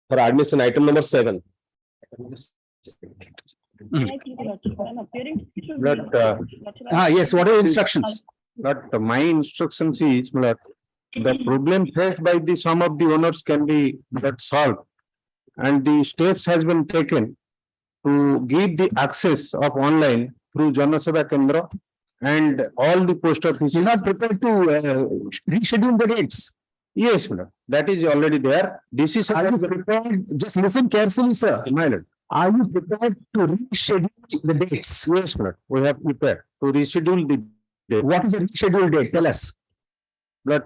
for admission, item number 7. Yes, what are the instructions? But my instructions is that the problem faced by the some of the owners can be solved, and the steps has been taken to give the access of online through Jana Seva Kendra and all the post offices. You're not prepared to reschedule the dates. Yes, madam. That is already there. Decision. Are you prepared? Just listen carefully, sir. My lord. Are you prepared to reschedule the dates? Yes, madam. We have prepared to reschedule the date. What is the rescheduled date? Tell us. But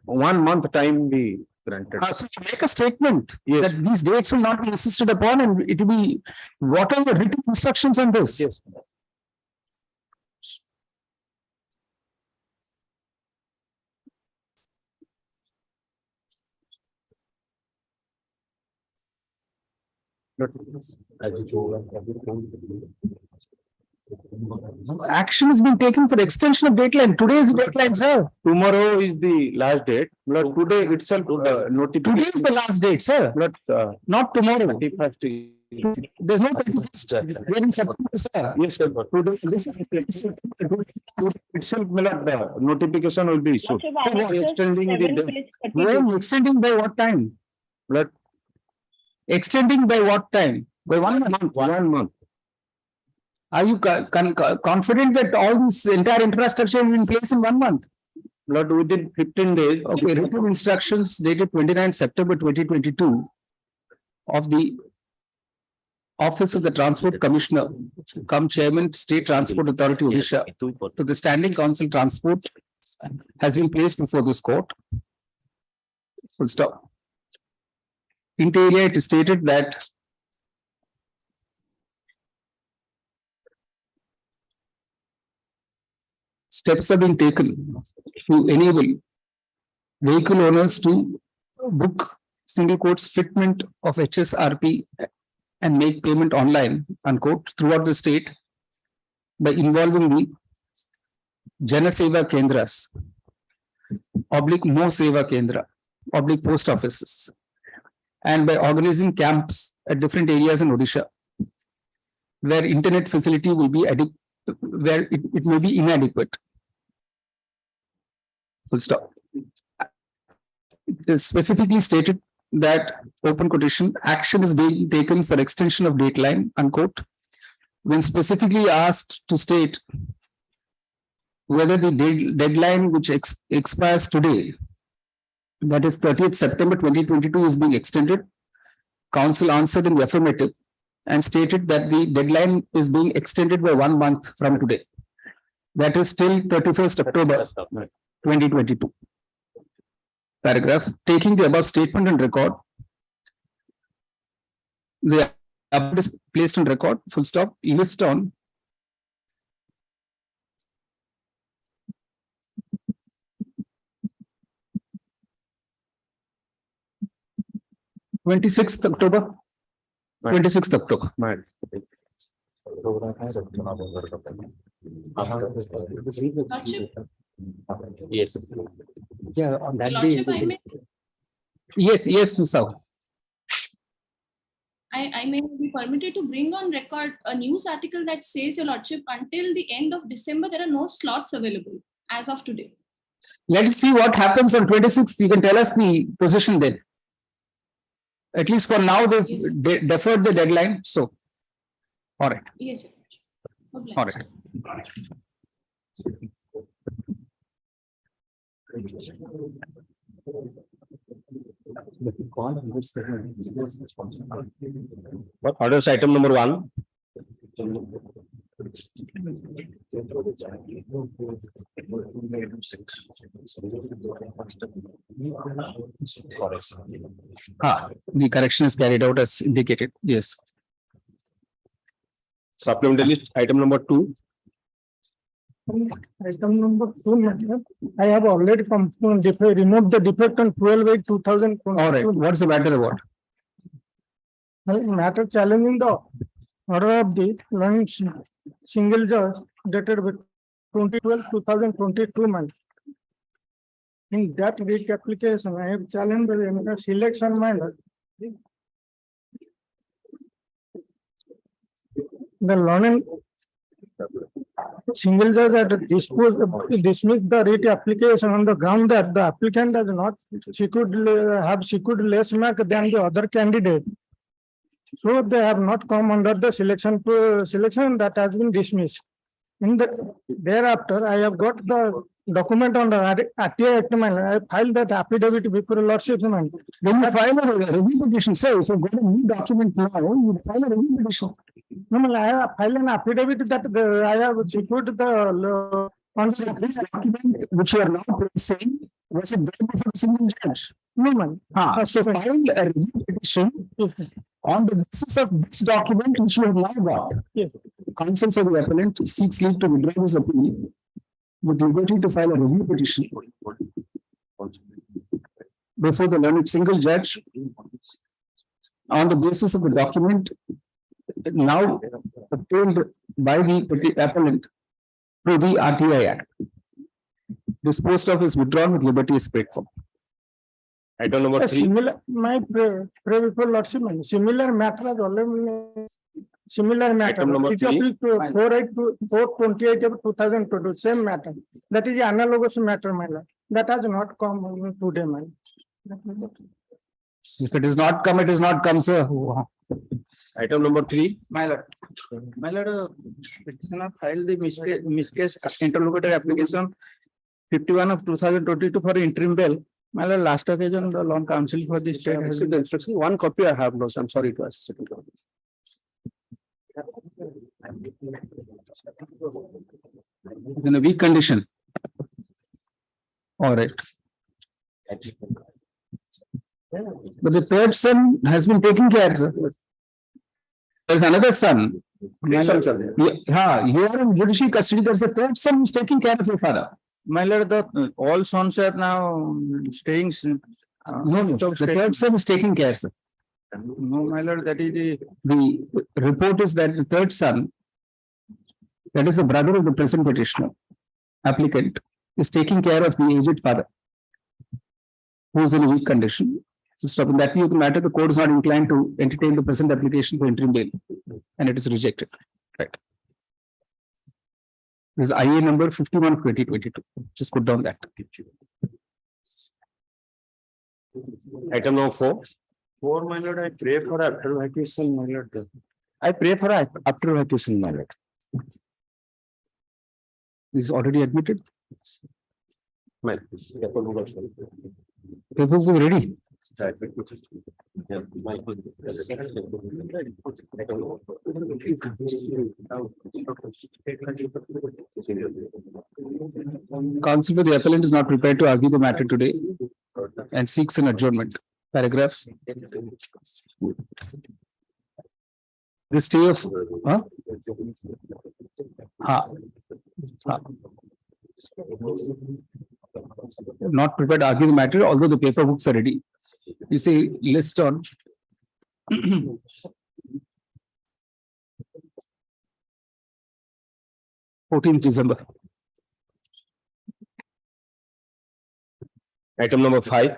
1 month time be granted. So you make a statement Yes. that these dates will not be insisted upon, and it will be, what are the written instructions on this? Yes. Action has been taken for extension of deadline. Today is the deadline, sir. Tomorrow is the last date. But today itself notification. Today is the last date, sir. But Not tomorrow. 31st. There's no 21st. We're in September, sir. Yes, sir. Today, this is Itself, the notification will be issued. Extending the date. when extending by what time? But Extending by what time? By 1 month. 1 month. Are you confident that all this entire infrastructure will be in place in 1 month? But within 15 days. Okay, written instructions dated 29 September 2022 of the Office of the Transport Commissioner, come Chairman, State Transport Authority, Orissa, to the Standing Council Transport has been placed before this court. Full stop. Inter alia, it is stated that steps have been taken to enable vehicle owners to book single quotes fitment of HSRP and make payment online, unquote, throughout the state by involving the Jana Seva Kendras, oblique Mo Seva Kendra, oblique post offices, and by organizing camps at different areas in Odisha, where internet facility will be where it may be inadequate. Full stop. It is specifically stated that, open quotation, action is being taken for extension of deadline, unquote, when specifically asked to state whether the deadline which expires today, that is 30th September 2022, is being extended. Council answered in the affirmative and stated that the deadline is being extended by 1 month from today. That is till 31st October 2022. Paragraph, taking the above statement on record, the above is placed on record, full stop, list on October 26th October. Yes. Yeah, on that Lordship, day. Yes, Ms. Sahu. I may be permitted to bring on record a news article that says, Your Lordship, until the end of December, there are no slots available as of today. Let's see what happens on 26th. You can tell us the position then. At least for now, they've deferred the deadline. So, all right. Yes, Your Lordship. All right. What orders item number 1? The correction is carried out as indicated. Yes. Supplementary list item number 2. Item number 2, I have already removed the defect on 12/8/2022. All right. What's the matter about? Matter challenging the order of the lunch single judge dated with 2012-2022 month. In that writ application, I have challenged the selection manner The learning single judge had dismissed the writ application on the ground that the applicant has not secured less mark than the other candidate. So they have not come under the selection that has been dismissed. In the thereafter, I have got the document on the RTI Act. I filed that affidavit before Lordship's mind. When you file a review petition, say if you got a new document now, you file a review petition. No, I have filed an affidavit that I have secured the This document which you are now saying was it done before a single judge? no man. So file a review petition on the basis of this document which you have now got. Yes. Counsel for the appellant seeks leave to withdraw his appeal with liberty to file a review petition before the learned single judge on the basis of the document now obtained by the appellant through the RTI Act. Disposed of is withdrawn with liberty is paid for. Item number A 3. similar, my pray before Lordship, similar matter has already similar matter. Item number It is 428 of 2022, same matter. That is the analogous matter, my lord. That has not come today, my lord. If it is not come, it is not come, sir. Item number 3. My lord, petitioner filed the miscase interlocutor application 51 of 2022 for interim bail. My lord, last occasion, the loan counsel for the state has The instruction, one copy I have, no, I'm sorry, it was. It's in a weak condition. All right. But the third son has been taken care of, sir. There's another son. Three sons are there. You are in judicial custody. There's a third son who's taking care of your father. My lord, the all sons are now staying. No, the third son is taking care, sir. No, my lord, that is The report is that the third son, that is the brother of the present petitioner, applicant, is taking care of the aged father, who is in a weak condition. So stop in that view of the matter, the court is not inclined to entertain the present application for interim bail, and it is rejected. Right. This is IA number 51/2022. Just put down that. Item number 4. For my lord, I pray for after vacation, my lord. I pray for after vacation, my lord. This is already admitted. My. Papers are ready. Counsel for the appellant is not prepared to argue the matter today and seeks an adjournment. Paragraph. The stay of, not prepared to argue the matter, although the paper books are ready. You see, list on 14th December. Item number 5.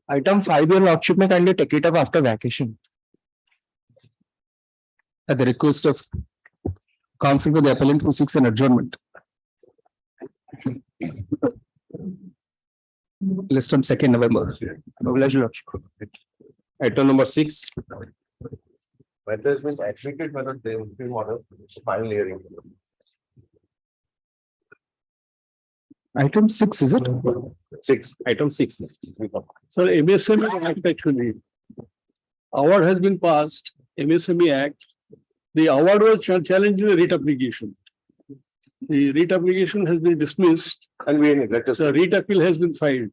item 5, your lordship may kindly take it up after vacation. At the request of counsel for the appellant who seeks an adjournment. List on 2nd November. Item number 6. Whether has been admitted, whether they will be order final hearing. Item 6, is it? 6. Item 6. So MSME Act actually. Award has been passed, MSME Act. The award was challenging the writ application. The writ application has been dismissed. And we let us. The writ appeal has been filed.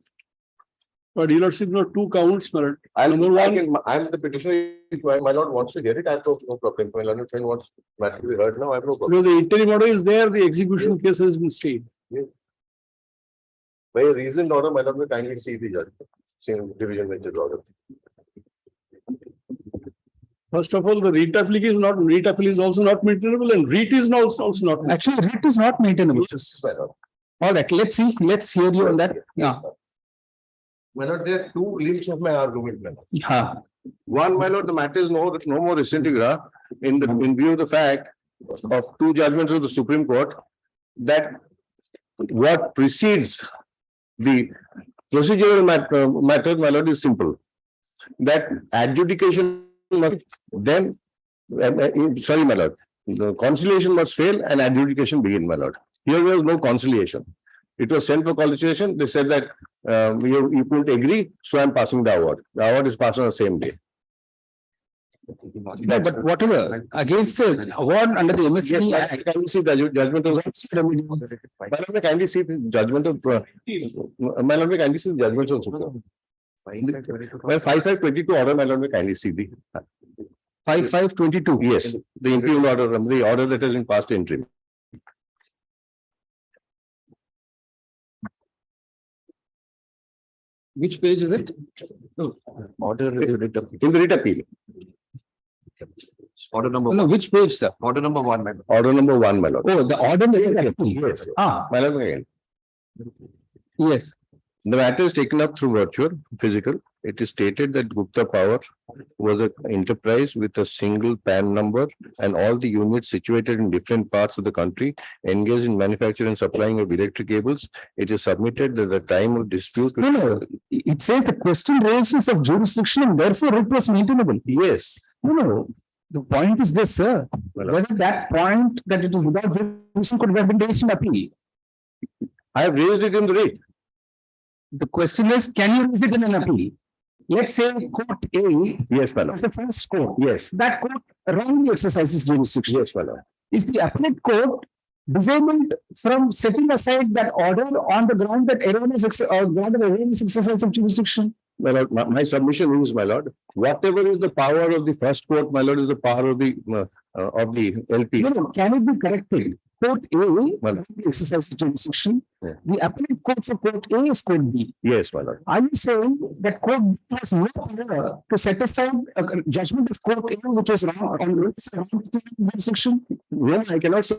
But you lordship, no 2 counts, but number 1. I'm the petitioner. My lord wants to hear it. I have no problem. My lord friend wants matter to be heard now. I have no problem. the interim order is there, the execution case has been stayed. By a reasoned order, my lord will kindly see the judge. Same division bench order. First of all, the writ appeal is also not maintainable, and writ is also not. Actually, writ is not maintainable. Yes, my lord. All right, let's see. Let's hear you on that. Yeah. My lord, there are two limbs of my argument, my lord. Ha. One, my lord, the matter is no more recentigra in view of the fact of two judgments of the Supreme Court that what precedes the procedural matter, my lord, is simple. That adjudication must then, sorry, my lord, the conciliation must fail and adjudication begin, my lord. Here there was no conciliation. It was sent for conciliation. They said that you couldn't agree, so I'm passing the award. The award is passed on the same day. No, but whatever, against the award under the MSP Yes, Act. can you see the judgment of? My lord, may kindly see the judgment of, my lord, may kindly see the judgment of Supreme. Well, 5522 order, my lord, may kindly see the. 5522. Yes, the impugn order, the order that has been passed interim. Which page is it? Order. In the writ appeal, Order number, No, which page, sir? order number one, madam. order number one, my lord. Oh, the order. Yes, Ah, my lord, again. yes. The matter is taken up through virtual, physical. It is stated that Gupta Power was an enterprise with a single PAN number and all the units situated in different parts of the country engaged in manufacturing and supplying of electric cables. It is submitted that the time of dispute. No, it says the question raises of jurisdiction and therefore it was maintainable. Yes, No, the point is this, sir. Well, Whether that point that it is without jurisdiction could have been raised in appeal. I have raised it in the writ. The question is, can you raise it in an appeal? Let's say court A Yes, my lord. is the first court. Yes, That court wrongly exercises jurisdiction. yes, my lord. Is the appellate court disabled from setting aside that order on the ground that erroneous exercise of jurisdiction? My lord, my submission is, my lord, whatever is the power of the first court, my lord, is the power of the LP. No, can it be corrected? Court A Well- exercises jurisdiction. Yeah. The appellate court for court A is court B. Yes, my lord. Are you saying that court B has no power to set aside a judgment of court A which was wrong on jurisdiction? No, I cannot say.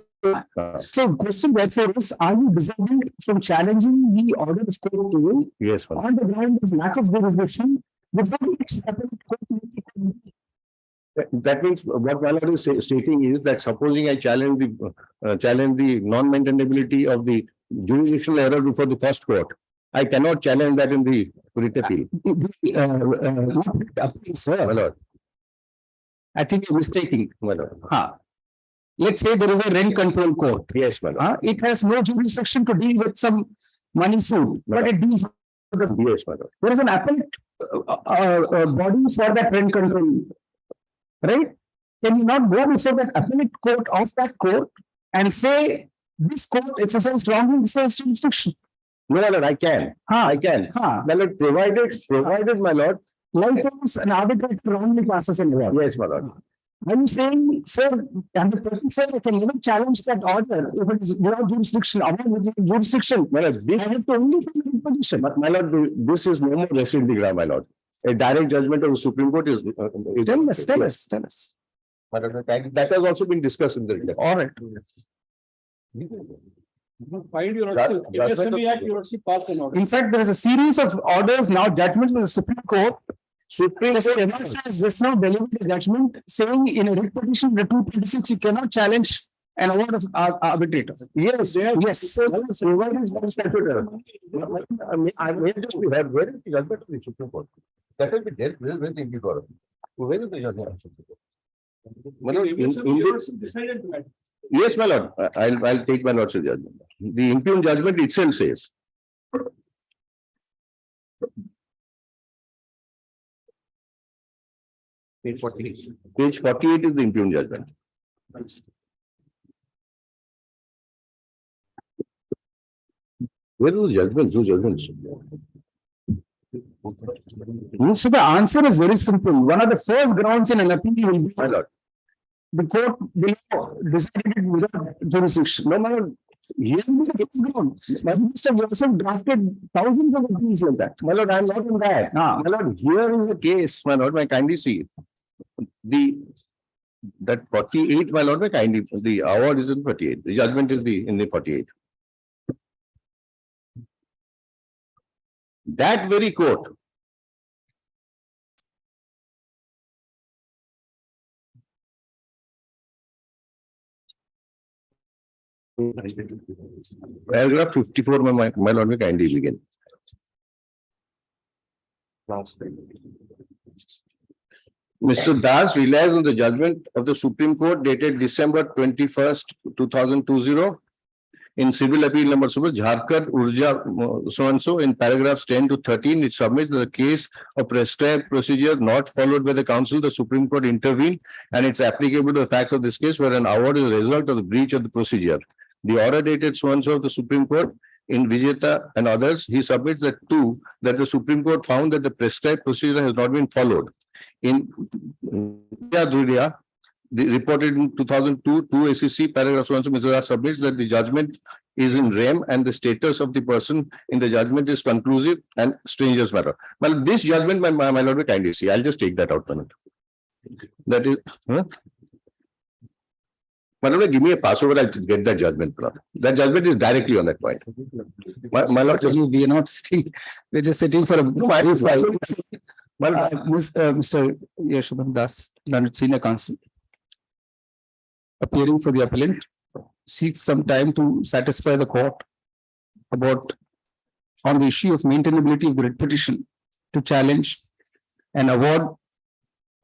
So the question therefore is, are you disabled from challenging the order of court A Yes, my lord. on the ground of lack of jurisdiction before the next appellate court? That means what my lord is stating is that supposing I challenge the non-maintainability of the jurisdictional error before the first court, I cannot challenge that in the writ appeal. Sir, My lord, I think you're mistaking. my lord. Let's say there is a rent control court. Yes, my lord. It has no jurisdiction to deal with some money suit, but it deals with the, Yes, my lord. there is an appellate body for that rent control. Right? Can you not go before that appellate court of that court and say this court exercised wrongly exercised jurisdiction? No, my lord, I can. I can. My lord, provided, my lord. Likewise, an arbitrator wrongly passes in law. Yes, my lord. I'm saying, sir, under 34, I can never challenge that order if it is without jurisdiction, or with jurisdiction. My lord, I have to only find a position. my lord, this is no more residual, my lord. A direct judgment of the Supreme Court is. Tell us. My lord, that has also been discussed in the writ. All right. Find your Judgment of- Assembly Act, you see passed an order. In fact, there is a series of orders now, judgments with the Supreme Court. Supreme Yes, Court. has just now delivered a judgment saying in a writ petition, the 226, you cannot challenge an award of arbitrator. Yes, Yes. provided by statute. I may just be heard, where is the judgment of the Supreme Court? That will be dealt with the Supreme Court. Where is the judgment of the Supreme Court? My lord, Decided that. yes, my lord, I'll take my lord's judgment. The impugn judgment itself says. Page 48. Page 48 is the impugn judgment. Where is the judgment? Whose judgments? So the answer is very simple. One of the first grounds in an appeal will be My lord. the court below decided it without jurisdiction. No matter, here will be the first ground. My minister yourself drafted thousands of appeals like that. My lord, I am not in that. My lord, here is the case, my lord, may kindly see. That 48, my lord, may kindly, the award is in 48. The judgment is in the 48. that very court paragraph 54 my lord may kindly begin. Mr. Das relies on the judgment of the Supreme Court dated December 21st, 2020 in civil appeal number Jharkhand Urja so and so in paragraphs 10 to 13. It submits the case of prescribed procedure not followed by the council. The Supreme Court intervened and it's applicable to the facts of this case where an award is a result of the breach of the procedure. The order dated so and so of the Supreme Court in Vijeta and others, he submits that too, that the Supreme Court found that the prescribed procedure has not been followed. In the reported in 2002, 2 ACC paragraph 1, Mr. Das submits that the judgment is in rem and the status of the person in the judgment is conclusive and strangers matter. Well, this judgment, my lord will kindly see. I'll just take that out. That is, my lord, give me a passover, I'll get that judgment. That judgment is directly on that point. My lord, just We are not sitting, we're just sitting for a brief while. Mr. Yashobhan Das, Learned Senior Counsel, appearing for the appellant, seeks some time to satisfy the court about on the issue of maintainability of the writ petition to challenge an award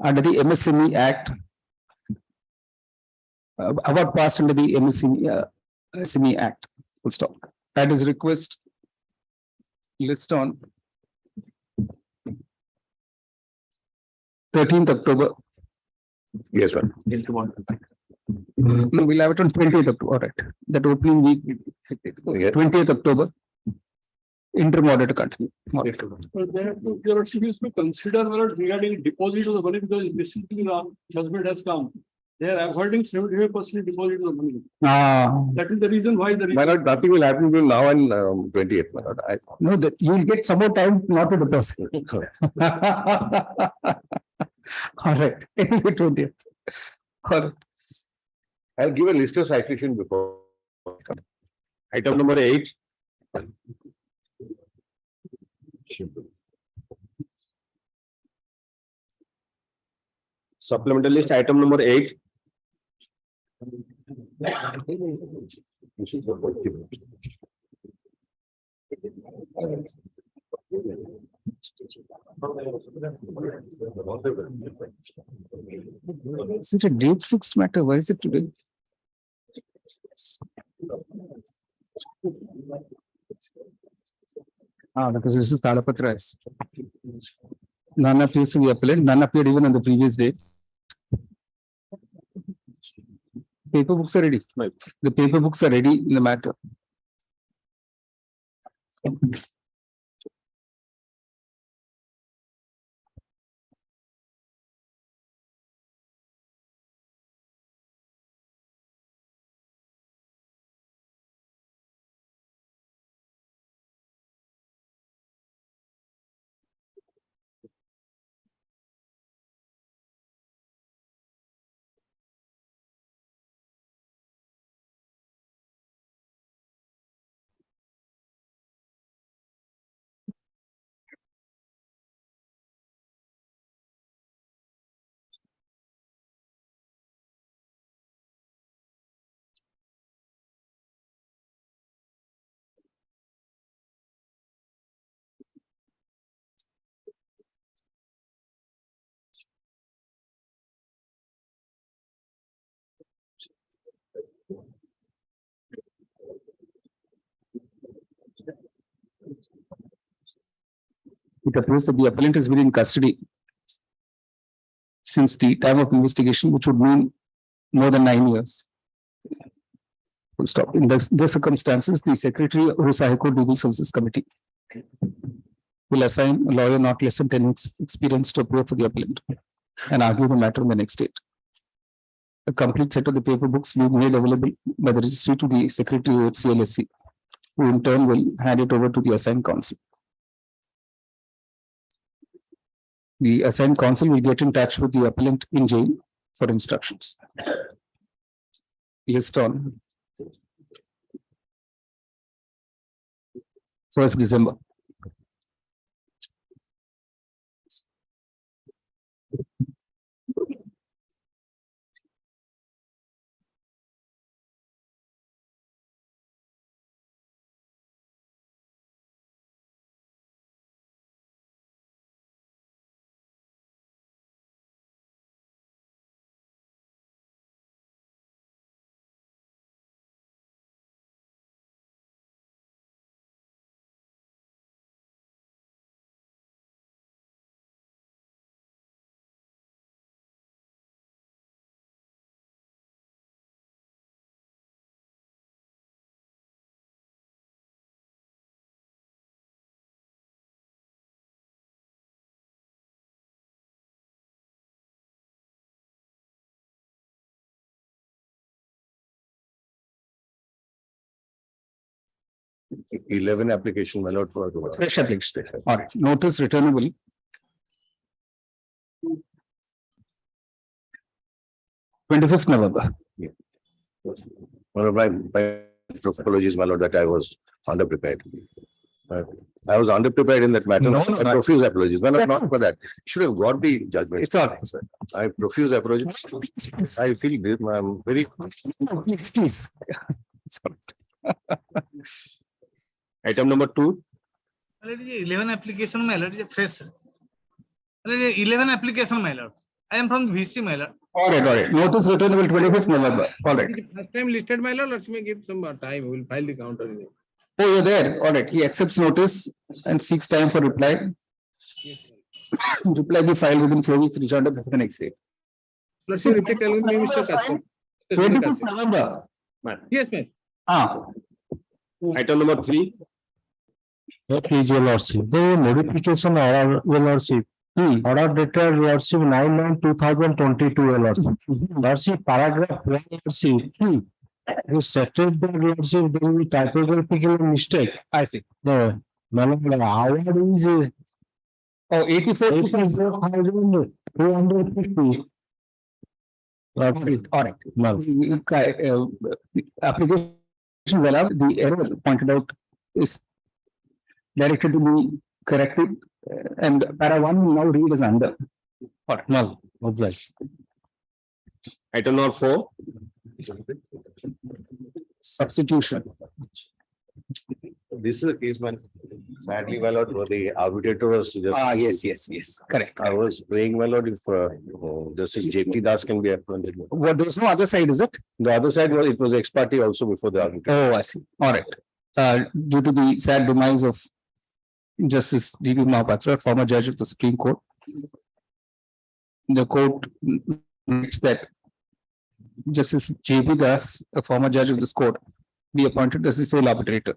under the MSME Act, award passed under the MSME Act. Full stop. That is request list on 13th October. yes, ma'am. No, we'll have it on 20th October. All right. That opening week, 20th October. Interim order to continue. Your worship is to consider whether regarding deposit of the money because recently the judgment has come. They are avoiding 75% deposit of the money. That is the reason why the. My lord, nothing will happen between now and 20th. My lord. No, that you will get some more time not to deposit. All right. 20th. All right. I'll give a list of citation before. Item number 8. Supplemental list, item number 8. Is it a date fixed matter? Why is it today? Because this is Talapatra. None appears to the appellant, none appeared even on the previous day. Paper books are ready. The paper books are ready in the matter. It appears that the appellant has been in custody since the time of investigation, which would mean more than 9 years. Full stop. In the circumstances, the Secretary of Orissa High Court Legal Services Committee will assign a lawyer not less than 10 years experience to appear for the appellant and argue the matter in the next date. A complete set of the paper books will be made available by the registry to the Secretary of CLSC, who in turn will hand it over to the assigned counsel. The assigned counsel will get in touch with the appellant in jail for instructions. List on 1st December. 11 application, my lord, for. Fresh application. All right, notice returnable. 25th November. One of my apologies, my lord, that I was underprepared. I was underprepared in that matter. No, I profuse apologies. Well, That's not all. for that. Should have got the judgment. It's all right, sir. I profuse apologies. I feel this, I'm very. Please, please. It's all right. Item number 2. 11 application, my lord, is a fresh. 11 application, my lord. I am from VC, my lord. All right. Notice returnable 25th November. All right. First time listed, my lord, let me give some time, we will file the counter. Oh, you're there. All right. He accepts notice and seeks time for reply. Reply be filed within 4 weeks, returned up the next day. Let's see, repeat, tell me, Mr. Kassim. 25th November. Yes, ma'am. Item number 3. Please, your lordship, the modification order, your lordship. Order dated lordship 9/9/2022, your lordship. Lordship, paragraph 1, lordship. You stated that lordship, there will be typographical mistake. I see. The award is 84,250. 84,250. All right. Applications allowed, the error pointed out is directed to be corrected, and para 1 will now read as under. No, okay. Item number 4. Substitution. This is a case, man. Sadly, my lord, the arbitrator was. Yes. Correct. I was praying, my lord, if Justice J.P. Das can be appointed. What, there's no other side, is it? The other side was, it was ex parte also before the arbitrator. Oh, I see. All right. Due to the sad demise of Justice D.B. Mahapatra, former judge of the Supreme Court, the court notes that Justice J.B. Das, a former judge of this court, be appointed as the sole arbitrator.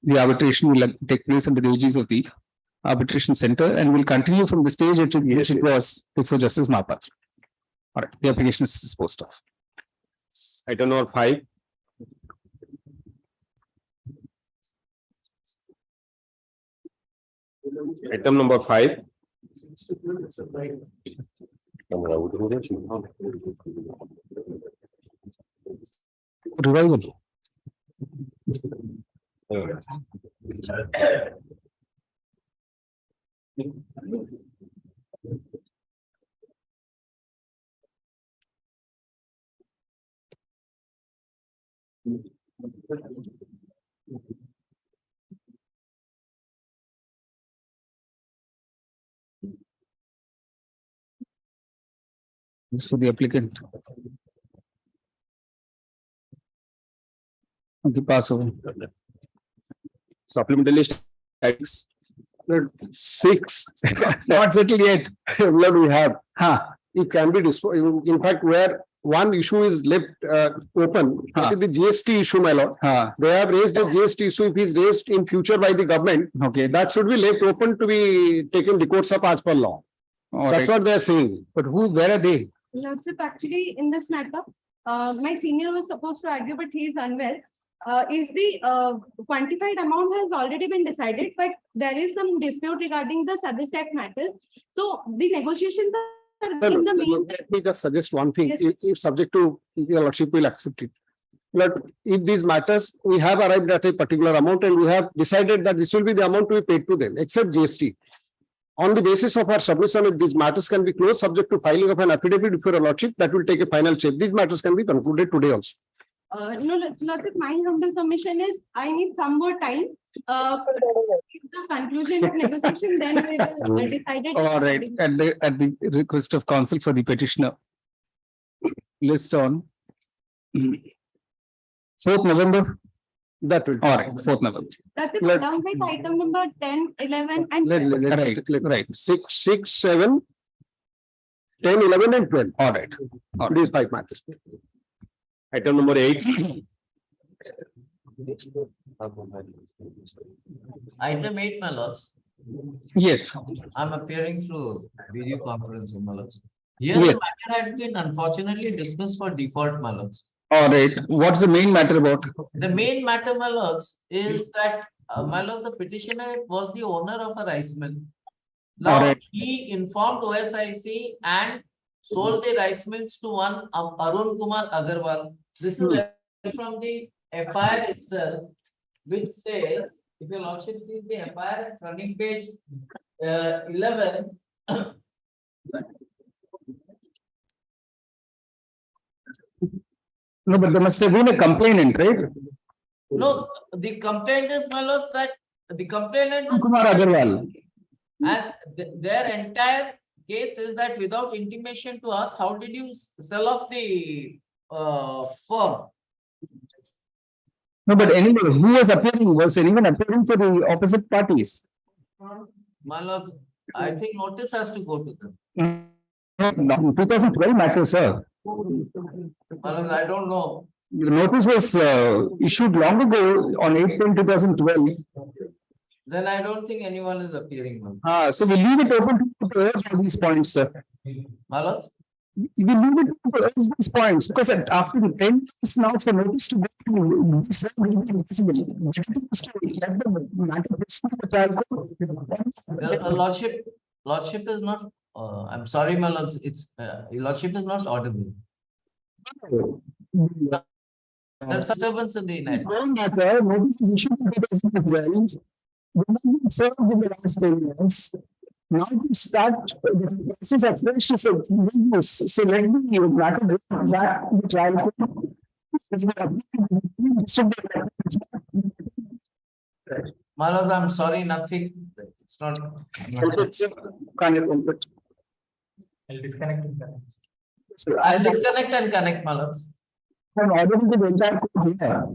The arbitration will take place under the aegis of the arbitration center and will continue from the stage at which it was before Justice Mahapatra. All right, the application is disposed of. Item number 5. Item number 5. Revival. This for the applicant. Okay, pass over. Supplementary list. 6. Not settled yet. What we have. It can be disposed. In fact, where one issue is left open, that is the GST issue, my lord. They have raised the GST issue. If is raised in future by the government, Okay, that should be left open to be taken the courts up as per law. all That's right. what they are saying. But where are they? Lordship, actually, in this matter, my senior was supposed to argue, but he is unwell. If the quantified amount has already been decided, but there is some dispute regarding the service tax matter. So the negotiations are in the main. Let me just suggest one thing, Yes. if subject to, your lordship will accept it. But if these matters, we have arrived at a particular amount and we have decided that this will be the amount to be paid to them, except GST. On the basis of our submission, if these matters can be closed, subject to filing of an affidavit before a lordship, that will take a final shape. These matters can be concluded today also. No, Lordship, my humble submission is, I need some more time. If the conclusion of negotiation, then we will decide it. All right, at the request of counsel for the petitioner. List on 4th November. That will. All right, 4th November. That's it, Let- along with item number 10, 11 and. Right. 6, 7, 10, 11 and 12. All right. These 5 matters. Item number 8. Item 8, my lords. Yes. I'm appearing through video conferencing, my lords. Yes. Here, the matter had been unfortunately dismissed for default, my lords. All right, what's the main matter about? The main matter, my lords, is that, my lords, the petitioner was the owner of a rice mill. Now, Alright. he informed OSIC and sold the rice mills to one Arun Kumar Agarwal. This is from the FIR itself, which says, if your lordship sees the FIR running page 11. No, but there must have been a complainant, right? No, the complaint is, my lords, that the complainant is. Kumar Agarwal. And their entire case is that without intimation to us, how did you sell off the firm? No, but anyway, who was appearing? Was anyone appearing for the opposite parties? My lords, I think notice has to go to them. 2012 matter, sir. My lords, I don't know. The notice was issued long ago on 8/10/2012. Then I don't think anyone is appearing. my lords. So we leave it open to urge all these points, sir. My lords, We leave it open to urge these points because after the 10 days now for notice to go to be served will be impossible. Let the matter proceed to the trial court. lordship is not, I'm sorry, my lords, it's, lordship is not audible. There's disturbance in the net. Don't matter, notice is issued to the well. Served in the last 10 years. Now to start the process of fresh so let me matter back to the trial court. My lords, I'm sorry, nothing. It's not. I'll disconnect. I'll disconnect and connect, my lords. I'm ordering the entire court here.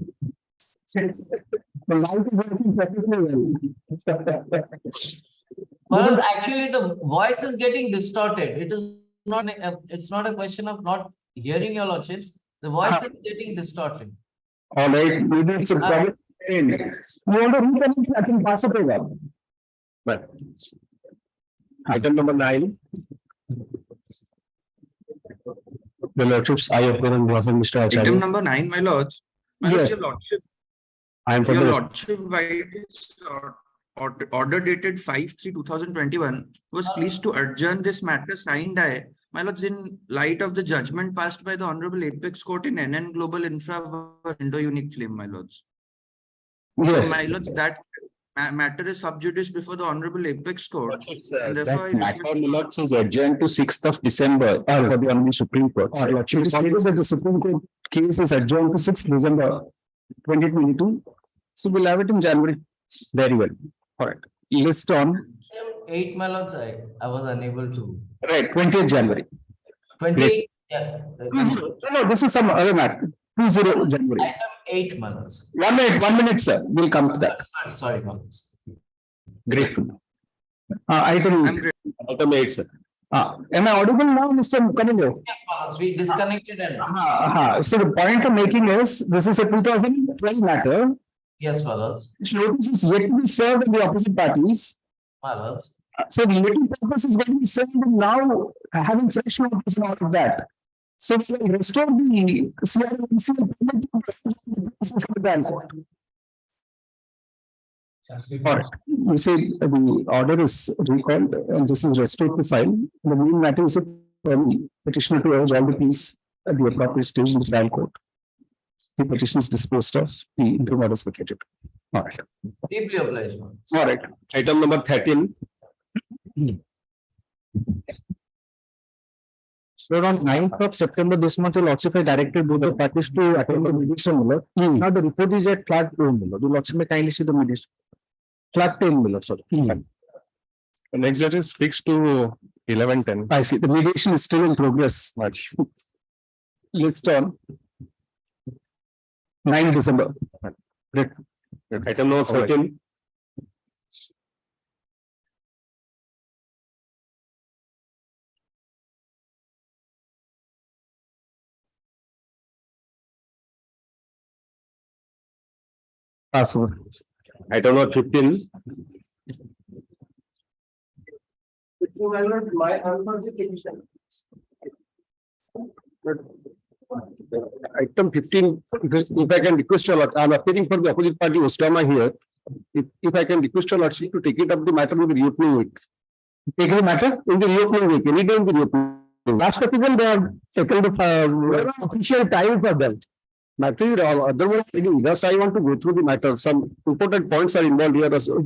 The light is working perfectly well. Well, actually, the voice is getting distorted. It is not, it's not a question of not hearing your lordships. The voice is getting distorted. All right, maybe it's a problem. You want to reconnect, I can pass it over. Right. Item number 9. The lordships, I appear on behalf of Mr. Item Acharya. number 9, my lords. My Yes. lords, your lordship, I am for your the lordship, order dated 5/3/2021 was pleased to adjourn this matter signed by, my lords, in light of the judgment passed by the Honorable Apex Court in NN Global Infra Indo-Unique Flame, my lords. Yes. So, my lords, that matter is sub judice before the Honorable Apex Court. And therefore, I That matter, request- Lords, is adjourned to 6th of December for the Honorable Supreme Court. Lordship, it is stated that the Supreme Court case is adjourned to 6th December 2022. So we'll have it in January. Very well. All right. List on, 8, my lords, I was unable to. right, 20th January. 28, yeah. No, this is some other matter. 20 January. Item 8, my lords. 1 minute, sir. We'll come to that. Sorry, my lords. Grateful. I'm Item, great. item 8, sir. Am I audible now, Mr. Mukanilo? Yes, my lords, we disconnected and. So the point I'm making is, this is a 2012 matter. Yes, my lords, Which notice is yet to be served in the opposite parties. my lords. So the little purpose is going to be served now, having fresh notice and all of that. So we will restore the CRMC permit to the trial court. Or, you say the order is recalled and this is restored to file. The main matter is a petitioner to urge all the pleas at the appropriate stage in the trial court. The petition is disposed of, the interim order is vacated. All right. Deeply obliged, my lords. All right. Item number 13. So on 9th of September this month, the lordship has directed both the parties to attend the mediation. Now the report is at flat 2. The lordship may kindly see the mediation. Flat 10, sorry. The next date is fixed to 11/10. I see. The mediation is still in progress. Much. List on 9 December. Item number 14. Password. Item number 15. Item 15, if I can request your, I am appearing for the opposite party, Ostama here. If I can request your lordship to take it up the matter with the reopening week. Take the matter in the reopening week, any day in the reopening. Last occasion, they have taken the official time for that. Matter is all, otherwise, just I want to go through the matter. Some important points are involved here. Also.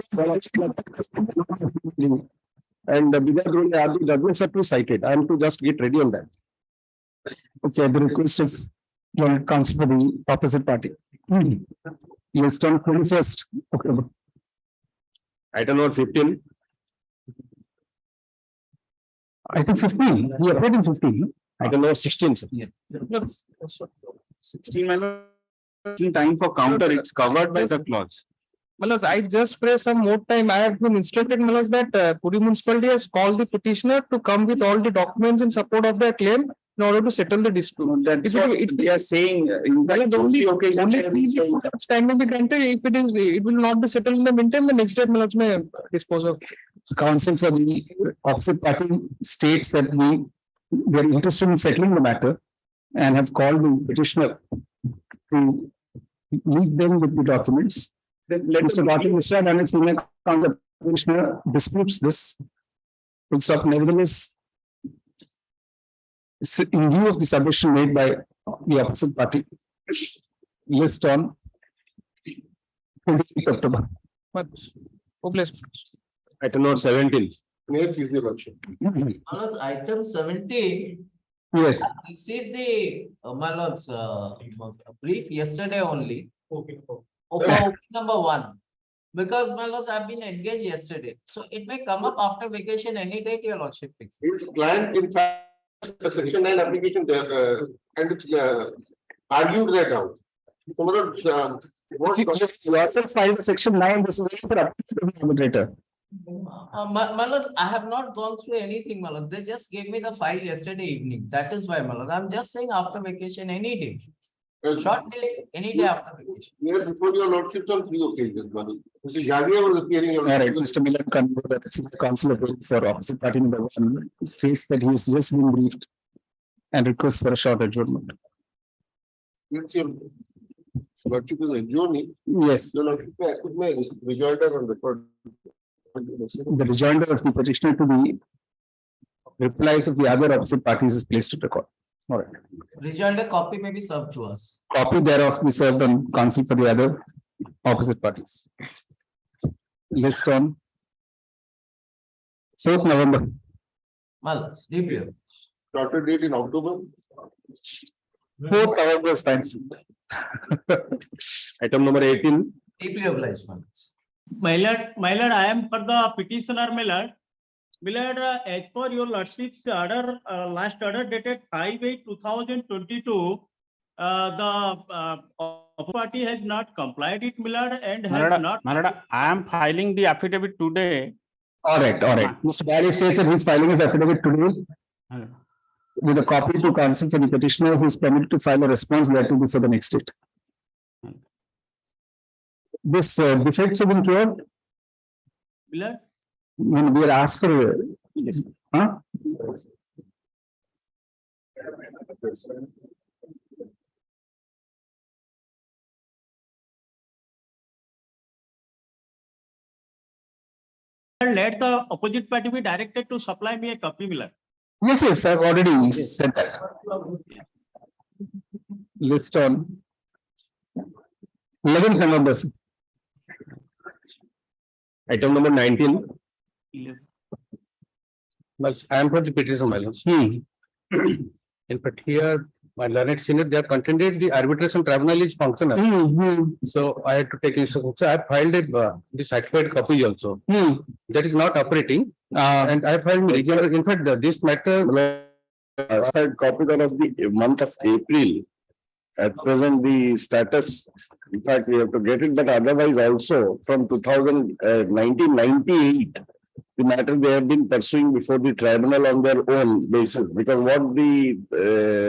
And because the judgments are to be cited, I am to just get ready on that. Okay, the request of one counsel for the opposite party. List on 21st October. Item number 15. Item 15, we appeared in 15. Item number 16. Sir. 16 time for counter, it's covered by the clause. Malas, I just pray some more time. I have been instructed, Malas, that Puri municipality has called the petitioner to come with all the documents in support of their claim in order to settle the dispute. That's what they are saying. The only time will be granted. If it will not be settled in the meantime, the next day Malas may dispose of. Counsel for the opposite party states that we are interested in settling the matter and have called the petitioner to meet them with the documents. Then let Mr. Gautam Mishra and his senior counsel commissioner disputes this. Will stop nevertheless. In view of the submission made by the opposite party, list on 28th October. Item number 17. Malas, item 17. Yes. I received the my lord's brief yesterday only. Okay. Okay, number 1. Because my lords, I've been engaged yesterday. So it may come up after vacation any date your lordship fixes. His client, in fact, the section 9 application there, and it's argued that out. You yourself filed section 9, this is only for applicant moderator. My lords, I have not gone through anything, my lords. They just gave me the file yesterday evening. That is why, my lords. I'm just saying after vacation any day. Short day, any day after vacation. Yes, before your lordship on 3 occasions, Manu. Mr. Jadia was appearing. All right, Mr. Milan Kanwar, the counsel for opposite party number 1, states that he has just been briefed and requests for a short adjournment. Yes, your lordship is adjourning. Yes. The lordship may rejoinder on record. The rejoinder of the petitioner to the replies of the other opposite parties is placed to record. All right. Rejoinder copy may be served to us. Copy thereof be served on counsel for the other opposite parties. List on 4th November. Malas, deeply. Shorter date in October. 4th November is fine. Item number 18. Deeply obliged, Malas. My lord, I am for the petitioner, my lord. My lord, as per your lordship's order, last order dated 5/8/2022, the party has not complied it, my lord, and has not. My lord, I am filing the affidavit today. All right. Mr. Barry says that he's filing his affidavit today with a copy to counsel for the petitioner who is permitted to file a response letter before the next date. This defects have been cured. My lord, When we are asked for, huh? let the opposite party be directed to supply me a copy, my lord. Yes, I've already said that. List on 11th November. Item number 19. Well, I am for the petition, my lords. In fact, here, my learned senior, they have contended the arbitration tribunal is functional. So I had to take instruction. So I filed the certified copy also. That is not operating. And I filed regional. In fact, this matter, copy of the month of April. At present, the status, in fact, we have to get it, but otherwise also from 1998, the matter they have been pursuing before the tribunal on their own basis, because what the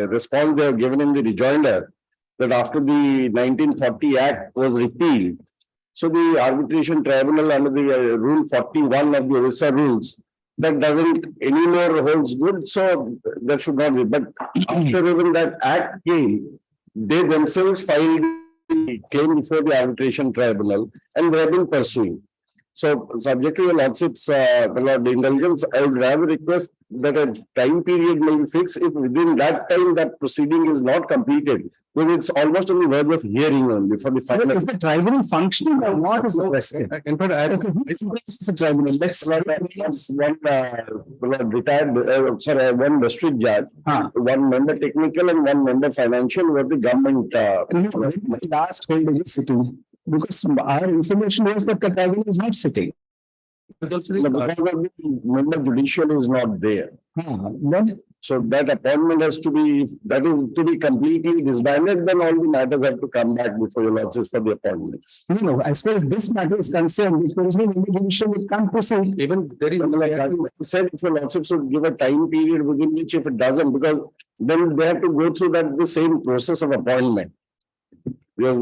response they have given in the rejoinder, that after the 1940 Act was repealed, so the arbitration tribunal under the Rule 41 of the Orissa rules, that doesn't anymore holds good, so that should not be. But after even that Act came, they themselves filed the claim before the arbitration tribunal and they have been pursuing. So subject to your lordship's the indulgence, I would rather request that a time period may be fixed if within that time that proceeding is not completed. Because it's almost on the verge of hearing only for the final. Is the tribunal functioning or not is the question. In fact, It's a tribunal. Let's one retired, one district judge, one member technical and one member financial were the government. Last hold is sitting because our information was that the tribunal is not sitting. Because the member judicial is not there. Then So that appointment has to be, that is to be completely disbanded, then all the matters have to come back before your lordships for the appointments. as far as this matter is concerned, if there is no individual, it can't proceed. Even there is, like I said, if your lordships should give a time period within which if it doesn't, because then they have to go through that the same process of appointment. Because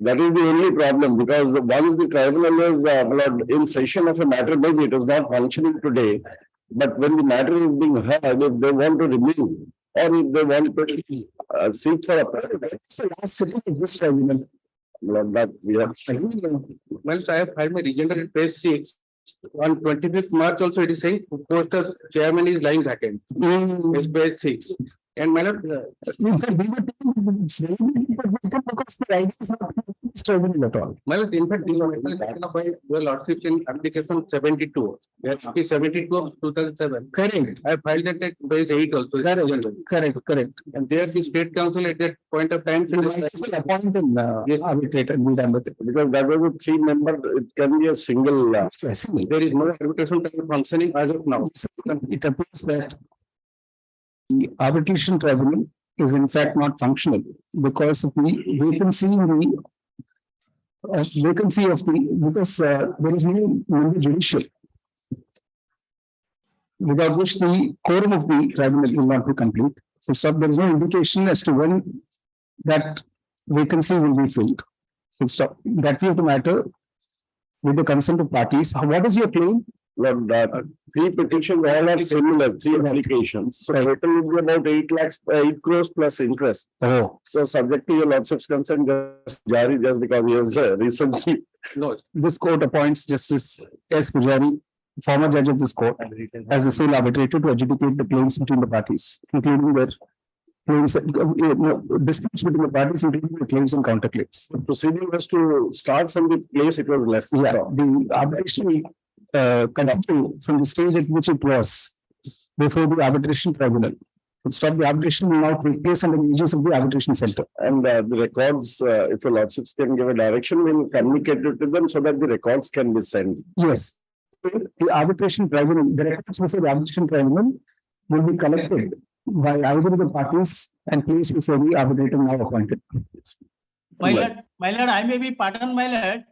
that is the only problem, because once the tribunal is in session of a matter, maybe it is not functioning today. But when the matter is being heard, if they want to remove or if they want to seek for a It's the last sitting of this tribunal. that we have. Well, so I have filed my rejoinder at page 6. On 25th March also it is saying post of chairman is lying vacant. It's page 6. And my lord, In fact, we were taking it's very difficult because the idea is not this tribunal at all. my lord, in fact, these are taken up by your lordship in application 72. Yes, 72 of 2007. Correct. I filed that at page 8 also. Correct. And there the state council at that point of time. You might as well appoint an arbitrator and be done with it. Because that was a 3-member, it can be a single. There is no arbitration functioning as of now. It appears that the arbitration tribunal is in fact not functional because of the vacancy in the because there is no member judicial, without which the quorum of the tribunal will not be complete. So there is no indication as to when that vacancy will be filled. Full stop. That view of the matter, with the consent of parties, what is your claim? Well, 3 petitions, all are similar, 3 applications. So total would be about 8 crores plus interest. Oh, So subject to your lordship's consent, just Jari, just because he has recently. no, this court appoints Justice S. Pujari, former judge of this court, as the sole arbitrator to adjudicate the claims between the parties, including their claims, disputes between the parties, including the claims and counterclaims. The proceeding was to start from the place it was left. Yeah, the arbitration continue from the stage at which it was before the arbitration tribunal. Stop the arbitration will now take place under the aegis of the arbitration center. And the records, if your lordships can give a direction, we'll communicate it to them so that the records can be sent. Yes. The arbitration tribunal, the records before the arbitration tribunal will be collected by either of the parties and placed before the arbitrator now appointed. My lord, I may be pardoned, my lord.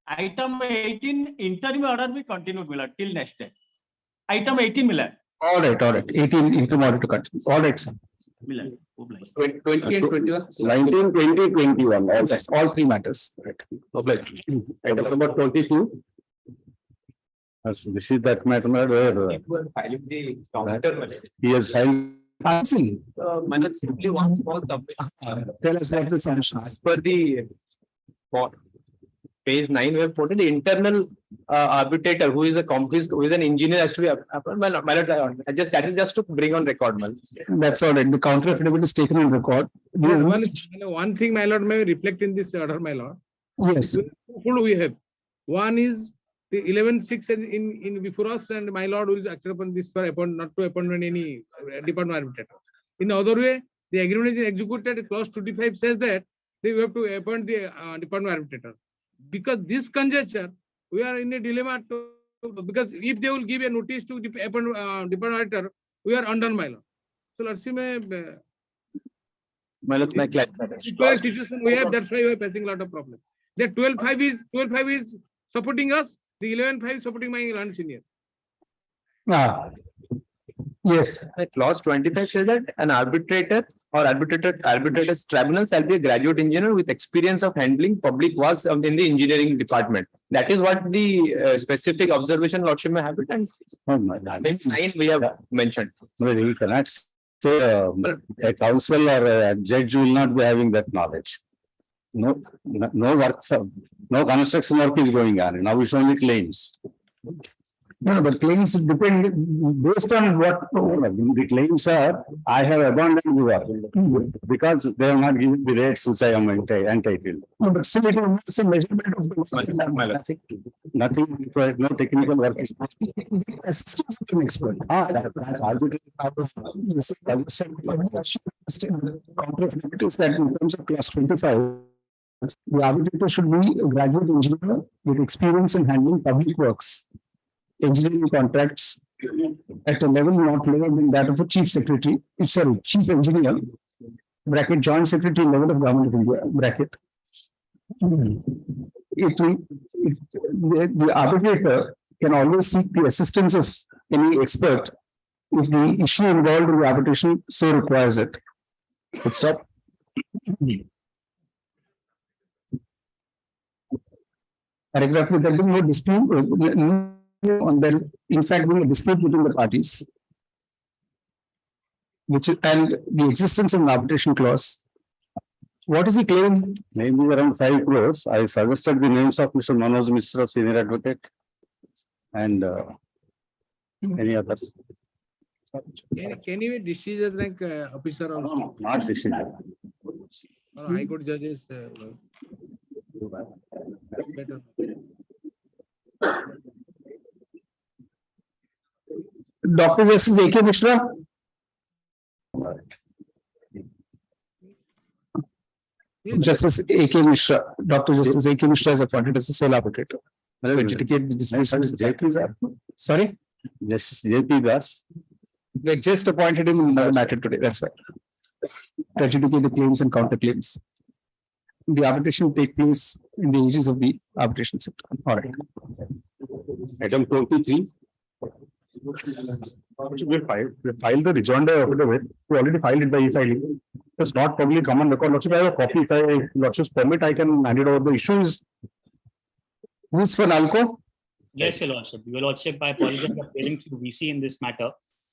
Item 18 interim order be continued, my lord, till next day. Item 18, my lord. All right. 18 interim order to continue. All right, sir. My lord. 20 and 21. 19, 20, 21. All Yes, all 3 matters. Right. Item number 22. This is that matter where he has filed. See, Simply one small submission. tell us what the solution is. As per the page 9, we have put the internal arbitrator who is who is an engineer has to be that is just to bring on record, man. That's all right. The counter affidavit is taken on record. One thing, my lord, may reflect in this order, my lord. Yes. Who do we have? One is the 11-6 in before us, and my lord will act upon this for appoint, not to appointment any department arbitrator. In the other way, the agreement is executed. Clause 25 says that they have to appoint the department arbitrator. Because this conjecture, we are in a dilemma because if they will give a notice to department auditor, we are undone, my lord. So let's see, my lord, my situation we have, that's why we are facing a lot of problems. The 12-5 is supporting us, the 11-5 is supporting my land senior. Yes. Clause 25 says that an arbitrator or arbitrators tribunal shall be a graduate engineer with experience of handling public works in the engineering department. That is what the specific observation lordship may have it, and 9 we have mentioned. No, we cannot So a counsel or a judge will not be having that knowledge. No work, no construction work is going on. Now it's only claims. No, but claims depend based on what The claims are, I have abandoned the work because they have not given the rates which I am entitled. No, but still it's a measurement of the. Nothing required, no technical work is. Assistance of an expert. Is that in terms of class 25, the arbitrator should be a graduate engineer with experience in handling public works, engineering contracts at a level not lower than that of a chief secretary, sorry, chief engineer, bracket, joint secretary level of Government of India, bracket. The arbitrator can always seek the assistance of any expert if the issue involved in the arbitration so requires it. Full stop. Paragraph, there will be no dispute on there, in fact, being a dispute between the parties, and the existence of an arbitration clause. What is the claim? Maybe around 5 crores. I suggested the names of Mr. Manoj Mishra, senior advocate, and any others. Can you be discharged as like officer also? No, not decision. Or High Court judges? Better. Dr. Justice A.K. Mishra. Justice A.K. Mishra, Dr. Justice A.K. Mishra is appointed as the sole arbitrator. To adjudicate the dispute. Sorry? Justice J.P. Das. They just appointed him in the matter today, that's right. To adjudicate the claims and counterclaims. The arbitration will take place in the ages of the arbitration sector. All right. Item 23. We filed the rejoinder affidavit. We already filed it by e-filing. It's not public common record. Lordship, I have a copy. If I Lordship's permit, I can hand it over. The issue is who's for Nalco? Yes, Your Lordship. Your Lordship, I apologize for appearing to VC in this matter.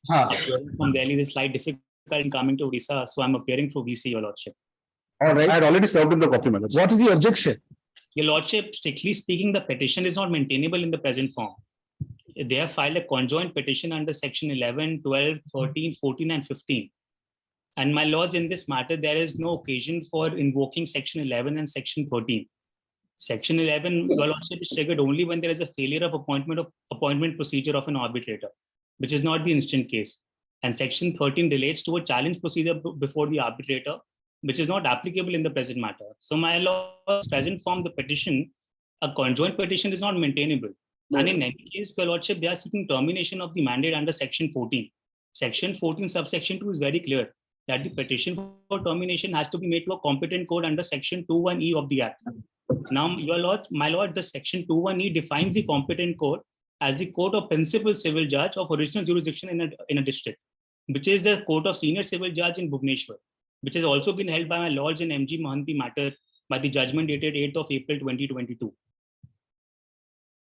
Ah. From Delhi, this slight difficult in coming to Orissa, so I'm appearing through VC, Your Lordship. All right. I had already served in the copy. What is the objection? Your Lordship, strictly speaking, the petition is not maintainable in the present form. They have filed a conjoint petition under section 11, 12, 13, 14, and 15. And my lords, in this matter, there is no occasion for invoking section 11 and section 13. Section 11, Your Lordship, is triggered only when there is a failure of appointment procedure of an arbitrator, which is not the instant case. And section 13 relates to a challenge procedure before the arbitrator, which is not applicable in the present matter. So my lord's present form, the petition, a conjoint petition is not maintainable. And in any case, Your Lordship, they are seeking termination of the mandate under section 14. Section 14 subsection 2 is very clear that the petition for termination has to be made to a competent court under section 21E of the Act. Now, Your Lord, my lord, the section 21E defines the competent court as the court of principal civil judge of original jurisdiction in a district, which is the court of senior civil judge in Bhubaneswar, which has also been held by my lords in MG Mahanti matter by the judgment dated 8th of April 2022.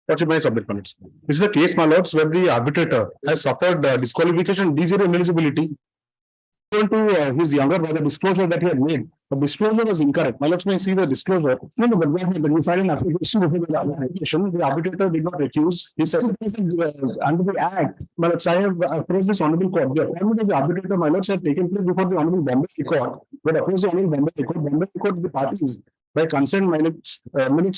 What should my submit minutes? This is a case, my lords, where the arbitrator has suffered disqualification, D0 ineligibility, to his younger brother disclosure that he had made. The disclosure was incorrect. My lords may see the disclosure. No, but when we filed an application before the application, the arbitrator did not recuse. He said under the Act, my lords, I have approached this honorable court. The appointment of the arbitrator, my lords, had taken place before the honorable Bombay Court. But opposed the honorable Bombay Court, the parties, by consent minutes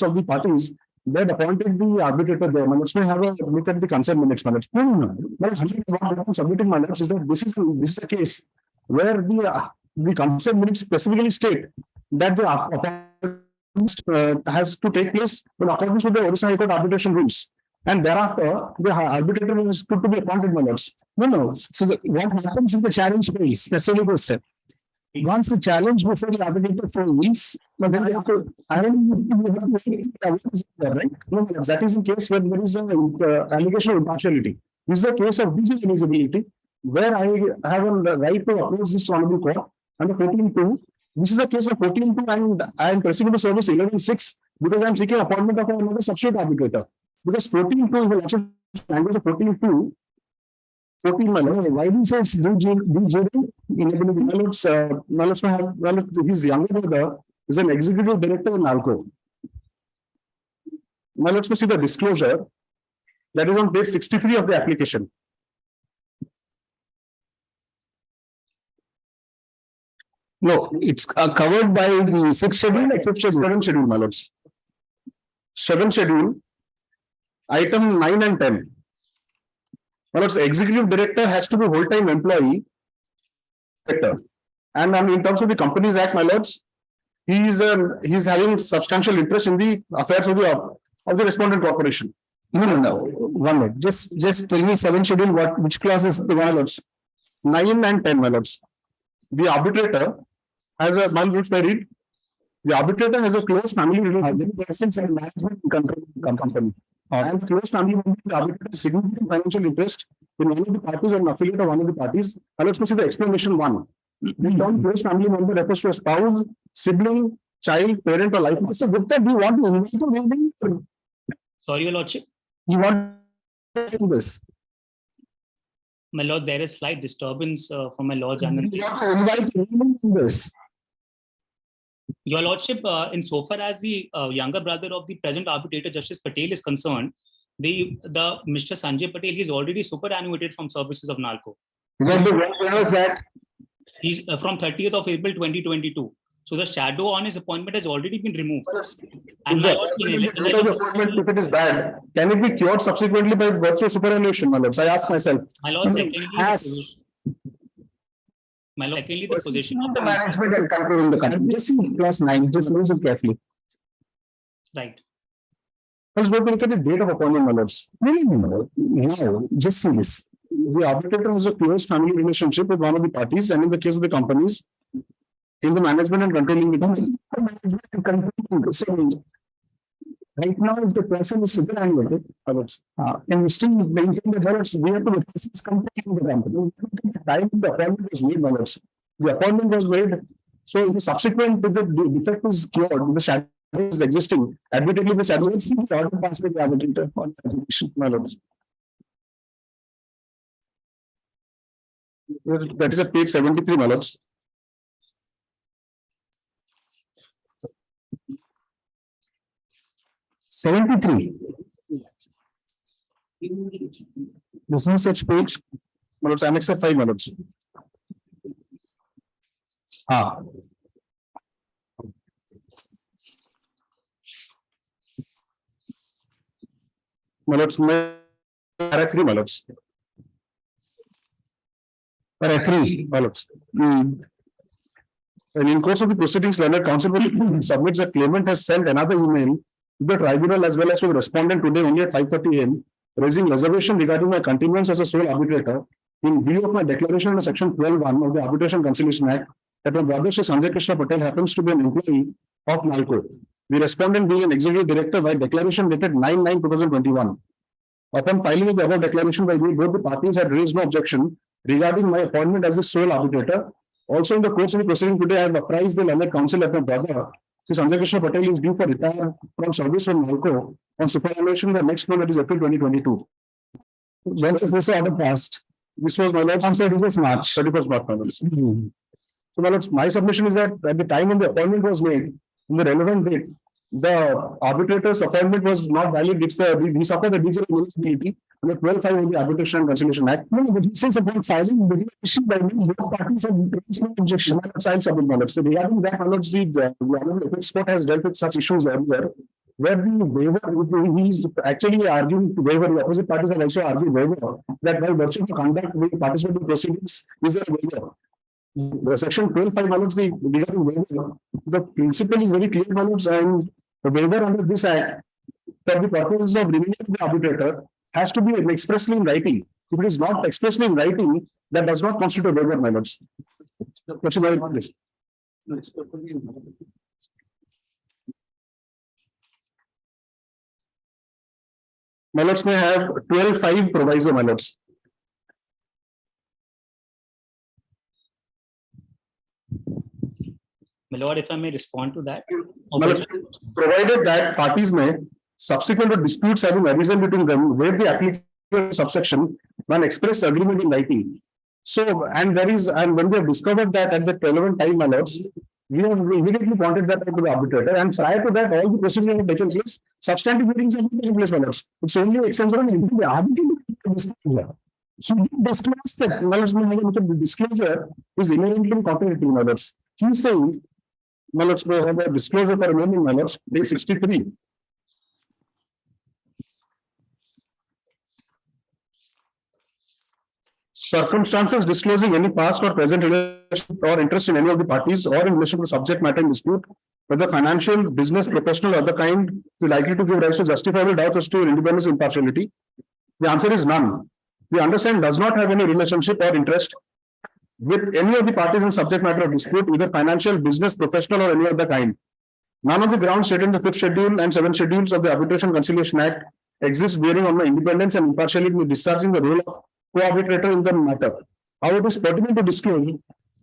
of the parties, they had appointed the arbitrator there. My lords may have a look at the consent minutes. My lords, no. My lords, what I'm submitting, my lords, is that this is a case where the consent minutes specifically state that the appointment has to take place in accordance with the Orissa High Court arbitration rules. And thereafter, the arbitrator was put to be appointed, my lords. No. So what happens in the challenge phase? That's the only question. Once the challenge before the arbitrator fails, then they have to, right? No, that is in case when there is an allegation of impartiality. This is a case of D0 ineligibility, where I have a right to approach this honorable court under 14.2. This is a case of 14.2 and I am proceeding to service 11.6 because I am seeking appointment of another substitute arbitrator. Because 14.2 is the language of 14.2 14, my lords. Why do you say do enabling My lords, his younger brother is an executive director in Nalco. My lords, to see the disclosure that is on page 63 of the application. No, it's covered by the sixth schedule or fifth schedule. 7th schedule, my lords. 7th schedule, item 9 and 10. My lords, executive director has to be whole-time employee. And in terms of the Companies Act, my lords, he is having substantial interest in the affairs of the respondent corporation. No. 1 minute. Just tell me 7th schedule, which clause is the my lords? 9 and 10, my lords. The arbitrator has a, my lords, may read. The arbitrator has a close family relationship and management company. And close family member, the arbitrator has significant financial interest in one of the parties or an affiliate of one of the parties. And let's see the explanation 1. The term close family member refers to a spouse, sibling, child, parent, or life. Mr. Gupta, do you want to invite him? Sorry, Your Lordship. You want to do this? My lord, there is slight disturbance from my lord's You want to invite him to this? Your Lordship, insofar as the younger brother of the present arbitrator, Justice Patel, is concerned, the Mr. Sanjay Patel, he's already superannuated from services of NALCO. When was that? He's from 30th of April 2022. So the shadow on his appointment has already been removed. And my lord, if it is bad, can it be cured subsequently by virtue of superannuation, my lords? I ask myself. My lord, secondly, the position of the management and control in the country. Just see clause 9, just listen carefully. Right. Let's go look at the date of appointment, my lords. No. Now, just see this. The arbitrator has a close family relationship with one of the parties, and in the case of the companies, in the management and controlling the company. Right now, if the person is superannuated, and we still maintain the balance, we have to replace his company in the company. The time the appointment was made, balance. The appointment was made. So, if subsequent to the defect is cured, the shadow is existing. Admittedly, the shadow is the order passed by the arbitrator on application, my lords. That is at page 73, my lords. There's no such page. My lords, Annex 5, my lords. My lords, Para 3, my lords. Para 3, my lords. And in course of the proceedings, learned counsel submits that claimant has sent another email to the tribunal as well as to the respondent today only at 5:30 AM, raising reservation regarding my continuance as a sole arbitrator in view of my declaration under section 12(1) of the Arbitration Conciliation Act that my brother Shri Sanjay Krishna Patel happens to be an employee of NALCO. The respondent being an executive director by declaration dated 9/9/2021. Upon filing of the above declaration by me, both the parties had raised no objection regarding my appointment as the sole arbitrator. Also, in the course of the proceeding today, I have apprised the learned counsel that my brother, Shri Sanjay Krishna Patel, is due for retire from service from NALCO on superannuation the next month, that is April 2022. When was this order passed? This was, my lords, on 31st March. 31st March, my lords. So, my lords, my submission is that at the time when the appointment was made, in the relevant date, the arbitrator's appointment was not valid. He suffered a legal municipality under 12(5) of the Arbitration and Conciliation Act. No, but he says about filing the issue by both parties have raised no objection. I'll submit, my lords. So regarding that, my lords, the Honorable Apex Court has dealt with such issues earlier, where the waiver, he is actually arguing to waiver, the opposite parties have also argued waiver, that by virtue of the conduct we participate in proceedings, is there a waiver? The section 12(5), my lords, the regarding waiver, the principle is very clear, my lords, and the waiver under this act, for the purposes of remaining the arbitrator, has to be expressly in writing. If it is not expressly in writing, that does not constitute a waiver, my lords. What's your point? My lords may have 12(5) proviso, my lords. My lord, if I may respond to that. Provided that parties may, subsequent to disputes having arisen between them, where the applicable subsection one express agreement in writing. So, and when we have discovered that at the relevant time, my lords, we have immediately pointed that out to the arbitrator, and prior to that, all the procedures have taken place, substantive hearings have been taken place, my lords. It's only extension of the arbitrator. He disclosed that, my lords, the disclosure is inherently contradictory, my lords. He's saying, my lords, may have a disclosure for a moment, my lords, page 63. Circumstances disclosing any past or present relationship or interest in any of the parties or in relation to subject matter in dispute, whether financial, business, professional, or other kind, is likely to give rise to justifiable doubts as to your independence and impartiality. The answer is none. The undersigned does not have any relationship or interest with any of the parties in subject matter of dispute, either financial, business, professional, or any other kind. None of the grounds stated in the 5th schedule and 7th schedules of the Arbitration Conciliation Act exists bearing on my independence and impartiality in discharging the role of co-arbitrator in the matter. However, it is pertinent to disclose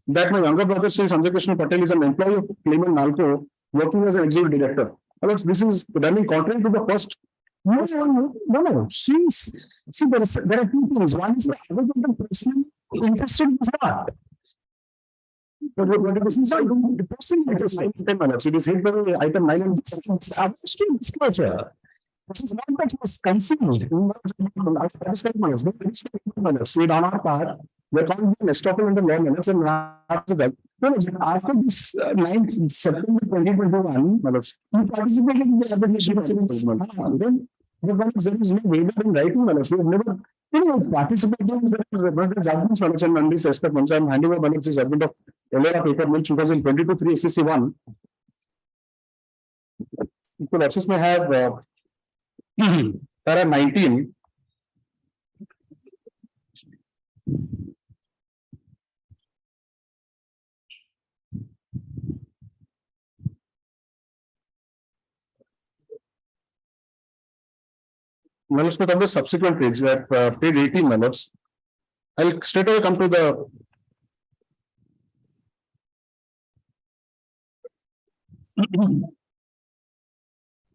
that my younger brother, Sri Sanjay Krishna Patel, is an employee of claimant Nalco, working as an executive director. This is running contrary to the first. No. See, there are two things. One is the other person interested is not. But this is not the person interested. It is hit by item 9 and disclosure. This is not that he is concealed. On our part, there can't be an estoppel in the law minutes and after this 9th September 2021, he participated in the arbitration. Then there is no waiver in writing. We have never participated in the judgments on this aspect. Once I am handing over this judgment of LAR paper mill 2022 3 SCC 1. Equal access may have para 19. Well, let's look at the subsequent page, that page 18, my lords. I'll straight away come to the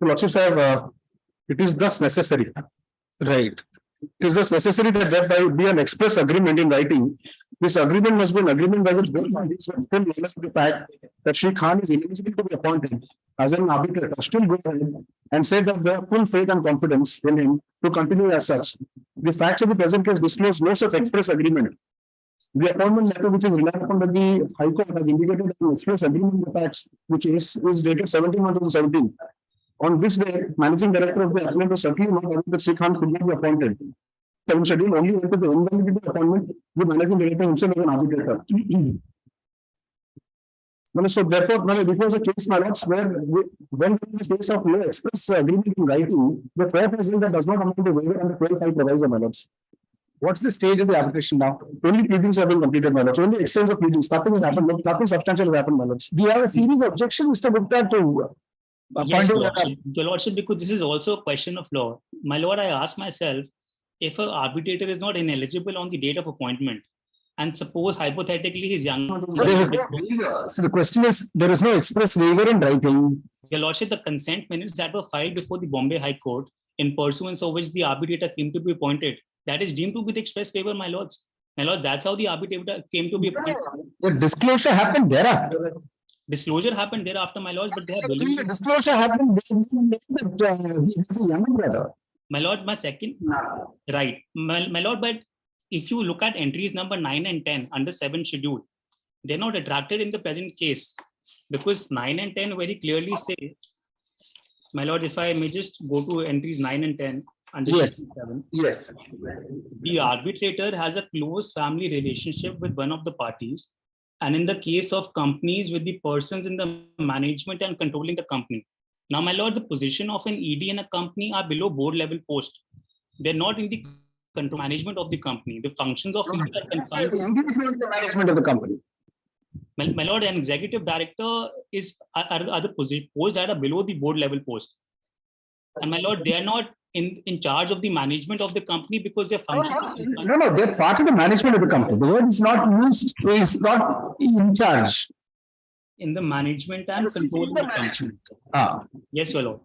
lordships have it is thus necessary. Right. It is thus necessary that there be an express agreement in writing. This agreement must be an agreement by which both parties will full knowledge of the fact that Shri Khan is eligible to be appointed as an arbitrator. Still go ahead and say that they have full faith and confidence in him to continue as such. The facts of the present case disclose no such express agreement. The appointment letter, which is relied upon by the High Court, has indicated an express agreement with the facts, which is dated 17/1/2017. On this day, managing director of the appellant was certainly not aware that Shri Khan could not be appointed. The schedule only went to the invalidity appointment, the managing director himself as an arbitrator. So therefore, it was a case, my lords, where when there is a case of no express agreement in writing, the court has said that does not amount to waiver under 12(5) proviso, my lords. What's the stage of the application now? Only pleadings have been completed, my lords. Only exchange of pleadings. Nothing has happened. Nothing substantial has happened, my lords. We have a series of objections, Mr. Gupta, to Yes, Your Lordship, because this is also a question of law. My lord, I ask myself, if an arbitrator is not ineligible on the date of appointment, and suppose hypothetically he's young. So the question is, there is no express waiver in writing. Your Lordship, the consent minutes that were filed before the Bombay High Court, in pursuance of which the arbitrator came to be appointed, that is deemed to be the express waiver, my lords. My lord, that's how the arbitrator came to be appointed. The disclosure happened thereafter. Disclosure happened thereafter, my lord, but they have the disclosure happened that he has a younger brother. My lord, my second, right, my lord, but if you look at entries number 9 and 10 under 7th schedule, they're not attracted in the present case, because 9 and 10 very clearly say, my lord, if I may just go to entries 9 and 10 under schedule 7. Yes. The arbitrator has a close family relationship with one of the parties, and in the case of companies, with the persons in the management and controlling the company. Now, my lord, the position of an ED in a company are below board level post. They're not in the control management of the company. The functions of ED are confined to the management of the company. My lord, an executive director are the posts that are below the board level post. And my lord, they are not in charge of the management of the company because their functions. No, they're part of the management of the company. The word is not used, is not in charge. In the management and control of the company. Yes, your lord.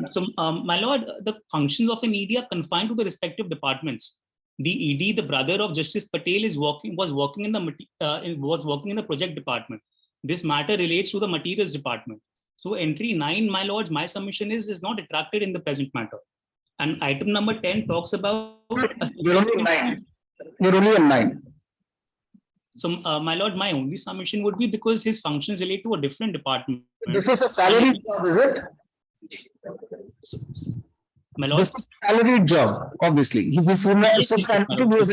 So, my lord, the functions of an ED are confined to the respective departments. The ED, the brother of Justice Patel, was working in the project department. This matter relates to the materials department. So entry 9, my lords, my submission is not attracted in the present matter. And item number 10 talks about. You're only 9. You're only on 9. So, my lord, my only submission would be because his functions relate to a different department. This is a salaried job, is it? My lord, This is a salaried job, obviously. He is an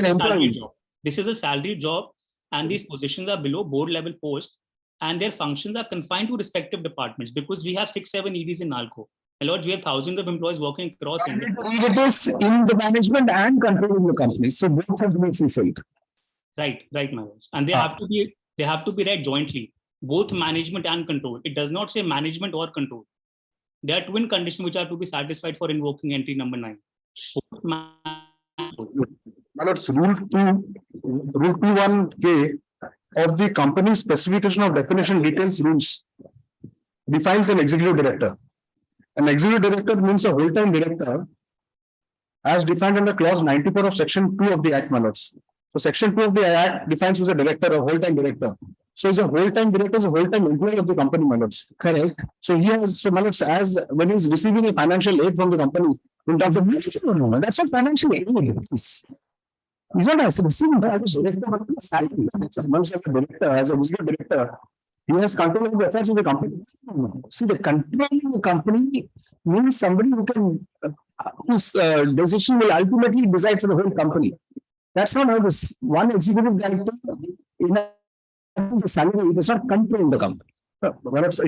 employee. This is a salary job, and these positions are below board level post, and their functions are confined to respective departments because we have 6-7 EDs in NALCO. My lord, we have thousands of employees working across India. It is in the management and controlling the company. So both have to be fulfilled. Right, my lord. And they have to be read jointly, both management and control. It does not say management or control. There are twin conditions which are to be satisfied for invoking entry number 9. My lords, rule 21K of the company specification of definition details rules defines an executive director. An executive director means a whole-time director as defined under clause 94 of section 2 of the Act, my lords. So section 2 of the Act defines who is a director, a whole-time director. So he's a whole-time director, is a whole-time employee of the company, my lords. Correct. So he has, my lords, as when he's receiving a financial aid from the company in terms of that's not financial aid. He's not receiving salary. Once as a director, as a executive director, he has control of the affairs of the company. See, the controlling the company means somebody who can, whose decision will ultimately decide for the whole company. That's not how this one executive director in a salary does not control the company.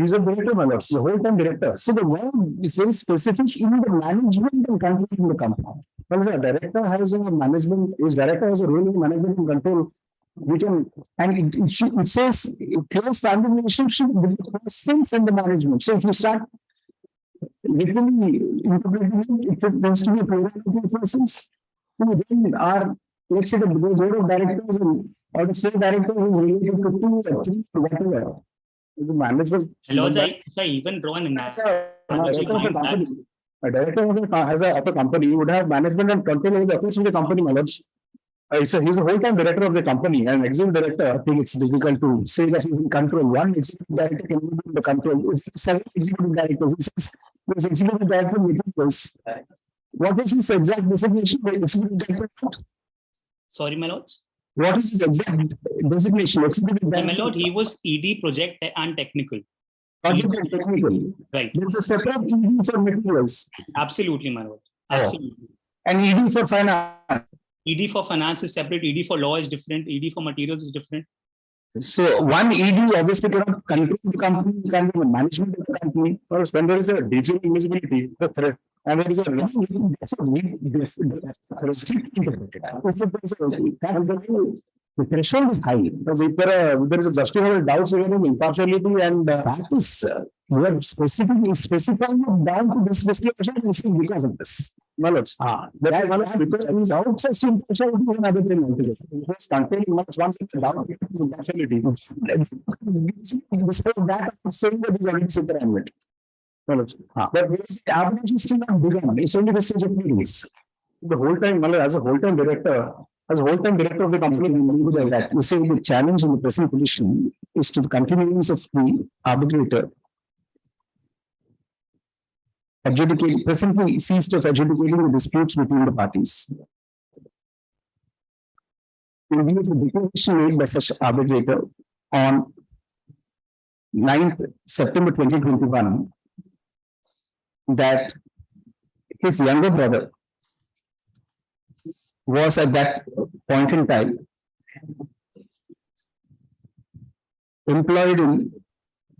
He's a director, he's a whole-time director. So the word is very specific in the management and controlling the company. Well, the director has a management, his director has a role in management and control. We can, and it says close family relationship with the persons and the management. So if you start literally interpreting it, it tends to be a plurality of persons who then are, let's say, the board of directors or the state directors is related to 2 or 3 or whatever. The management. Lords, I even draw an analogy. A director of a company would have management and control over the affairs of the company, my lords. He's a whole-time director of the company, and executive director, I think it's difficult to say that he's in control. One executive director can be in the control. If 7 executive directors, this executive director materials. What is his exact designation by executive director? Sorry, my lords. What is his exact designation? Executive director. My lord, he was ED project and technical. Project and technical. Right. There's a separate ED for materials. Absolutely, my lord. Absolutely. And ED for finance. ED for finance is separate, ED for law is different, ED for materials is different. So one ED obviously cannot control the company, can be the management of the company. Or when there is a digital invisibility, the threat, and there is a the threshold is high because if there is a justifiable doubt regarding impartiality and that is we are specifically specifying it down to this disclosure because of this. Because these outside impartiality is another thing altogether. Because containing much once in doubt is impartiality. Despite that, saying that is already superannuated. But the average is still not begun. It's only the stage of meetings. The whole time, as a whole-time director, of the company, we say the challenge in the present position is to the continuance of the arbitrator presently ceased of adjudicating the disputes between the parties. In view of the declaration made by such arbitrator on 9th September 2021, that his younger brother was at that point in time employed in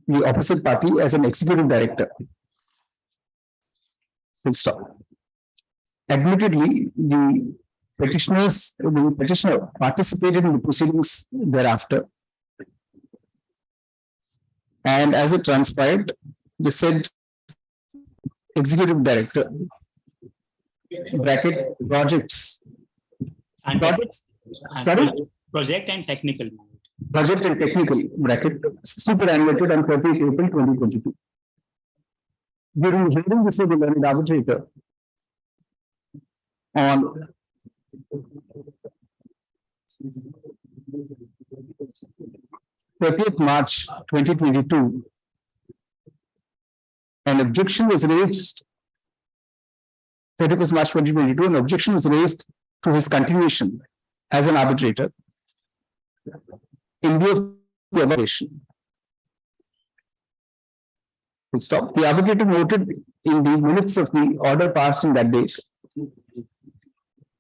the opposite party as an executive director. Full stop. Admittedly, the petitioner participated in the proceedings thereafter. And as it transpired, the said executive director, bracket projects, and projects, sorry? Project and technical. Project and technical, bracket, superannuated on 30th April 2022. During the hearing before the learned arbitrator on 30th March 2022, an objection was raised. 31st March 2022, an objection was raised to his continuation as an arbitrator in view of the arbitration. Full stop. The arbitrator noted in the minutes of the order passed in that date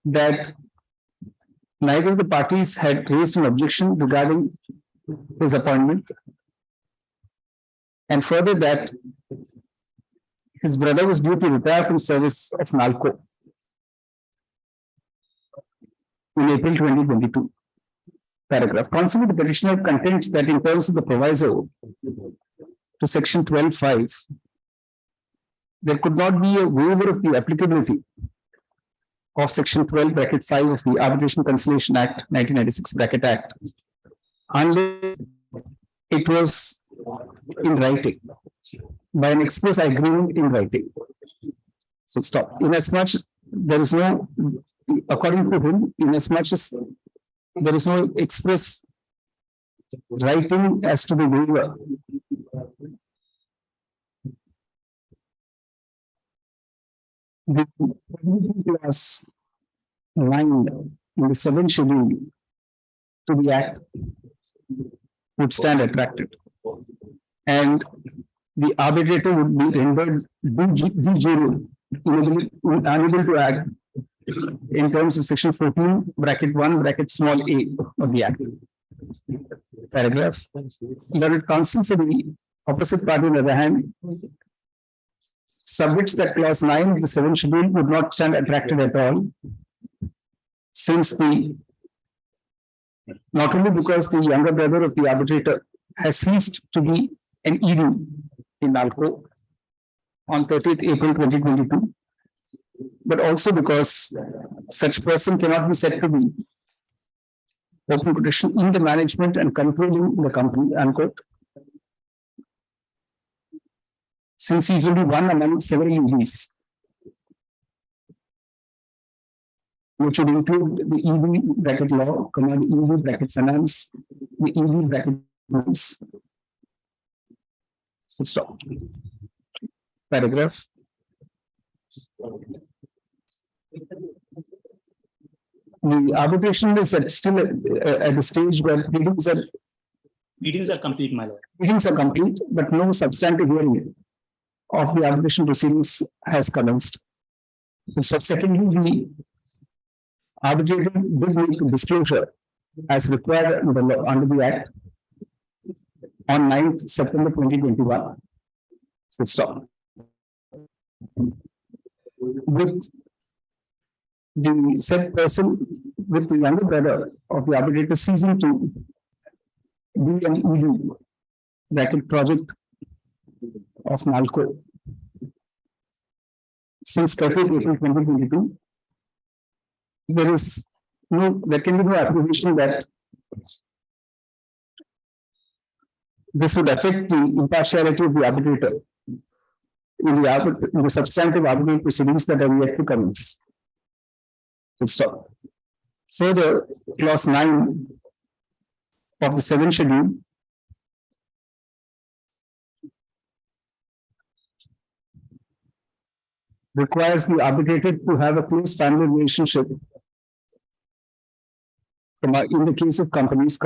that neither of the parties had raised an objection regarding his appointment, and further that his brother was due to retire from service of NALCO in April 2022. Paragraph. Consequently, the petitioner contends that in terms of the proviso to section 12(5), there could not be a waiver of the applicability of section 12(5) of the Arbitration Conciliation Act 1996 Act unless it was in writing by an express agreement in writing. So stop. Inasmuch there is no, according to him, inasmuch as there is no express writing as to the waiver, the clause 9 in the 7th schedule to the Act would stand attracted, and the arbitrator would be rendered de jure unable to act in terms of section 14(1) of the Act. Paragraph. Learned counsel for the opposite party, on the other hand, submits that clause 9 of the 7th schedule would not stand attracted at all, since not only because the younger brother of the arbitrator has ceased to be an ED in NALCO on 30th April 2022, but also because such person cannot be said to be open quotation in the management and controlling the company, unquote, since he is only one among several EDs, which would include the ED bracket law, the ED bracket finance, the ED bracket rules. Full stop. Paragraph. The arbitration is still at the stage where pleadings are complete, my lord. Pleadings are complete, but no substantive hearing of the arbitration proceedings has commenced. So secondly, the arbitrator did make disclosure as required under the Act on 9th September 2021. Full stop. With the said person, with the younger brother of the arbitrator ceasing to be an ED bracket project of NALCO since 30th April 2022, there can be no apprehension that this would affect the impartiality of the arbitrator in the substantive arbitration proceedings that are yet to commence. Full stop. Further, clause 9 of the 7th schedule requires the arbitrator to have a close family relationship, in the case of companies,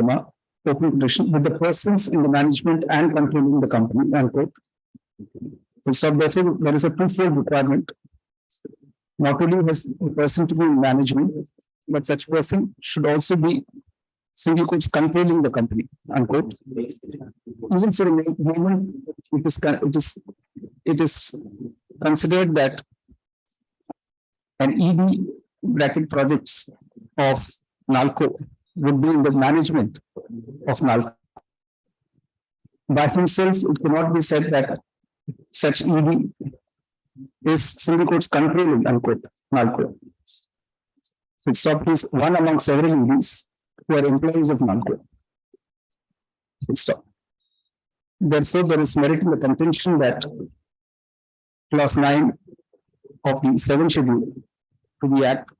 open condition, with the persons in the management and controlling the company, unquote. So therefore, there is a twofold requirement. Not only has the person to be in management, but such person should also be single quotes controlling the company, unquote. Even for a moment, it is considered that an ED bracket projects of NALCO would be in the management of NALCO. By himself, it cannot be said that such ED is single quotes controlling, unquote, NALCO. So stop is one among several EDs who are employees of NALCO. Stop. Therefore, there is merit in the contention that clause 9 of the 7th schedule to the Act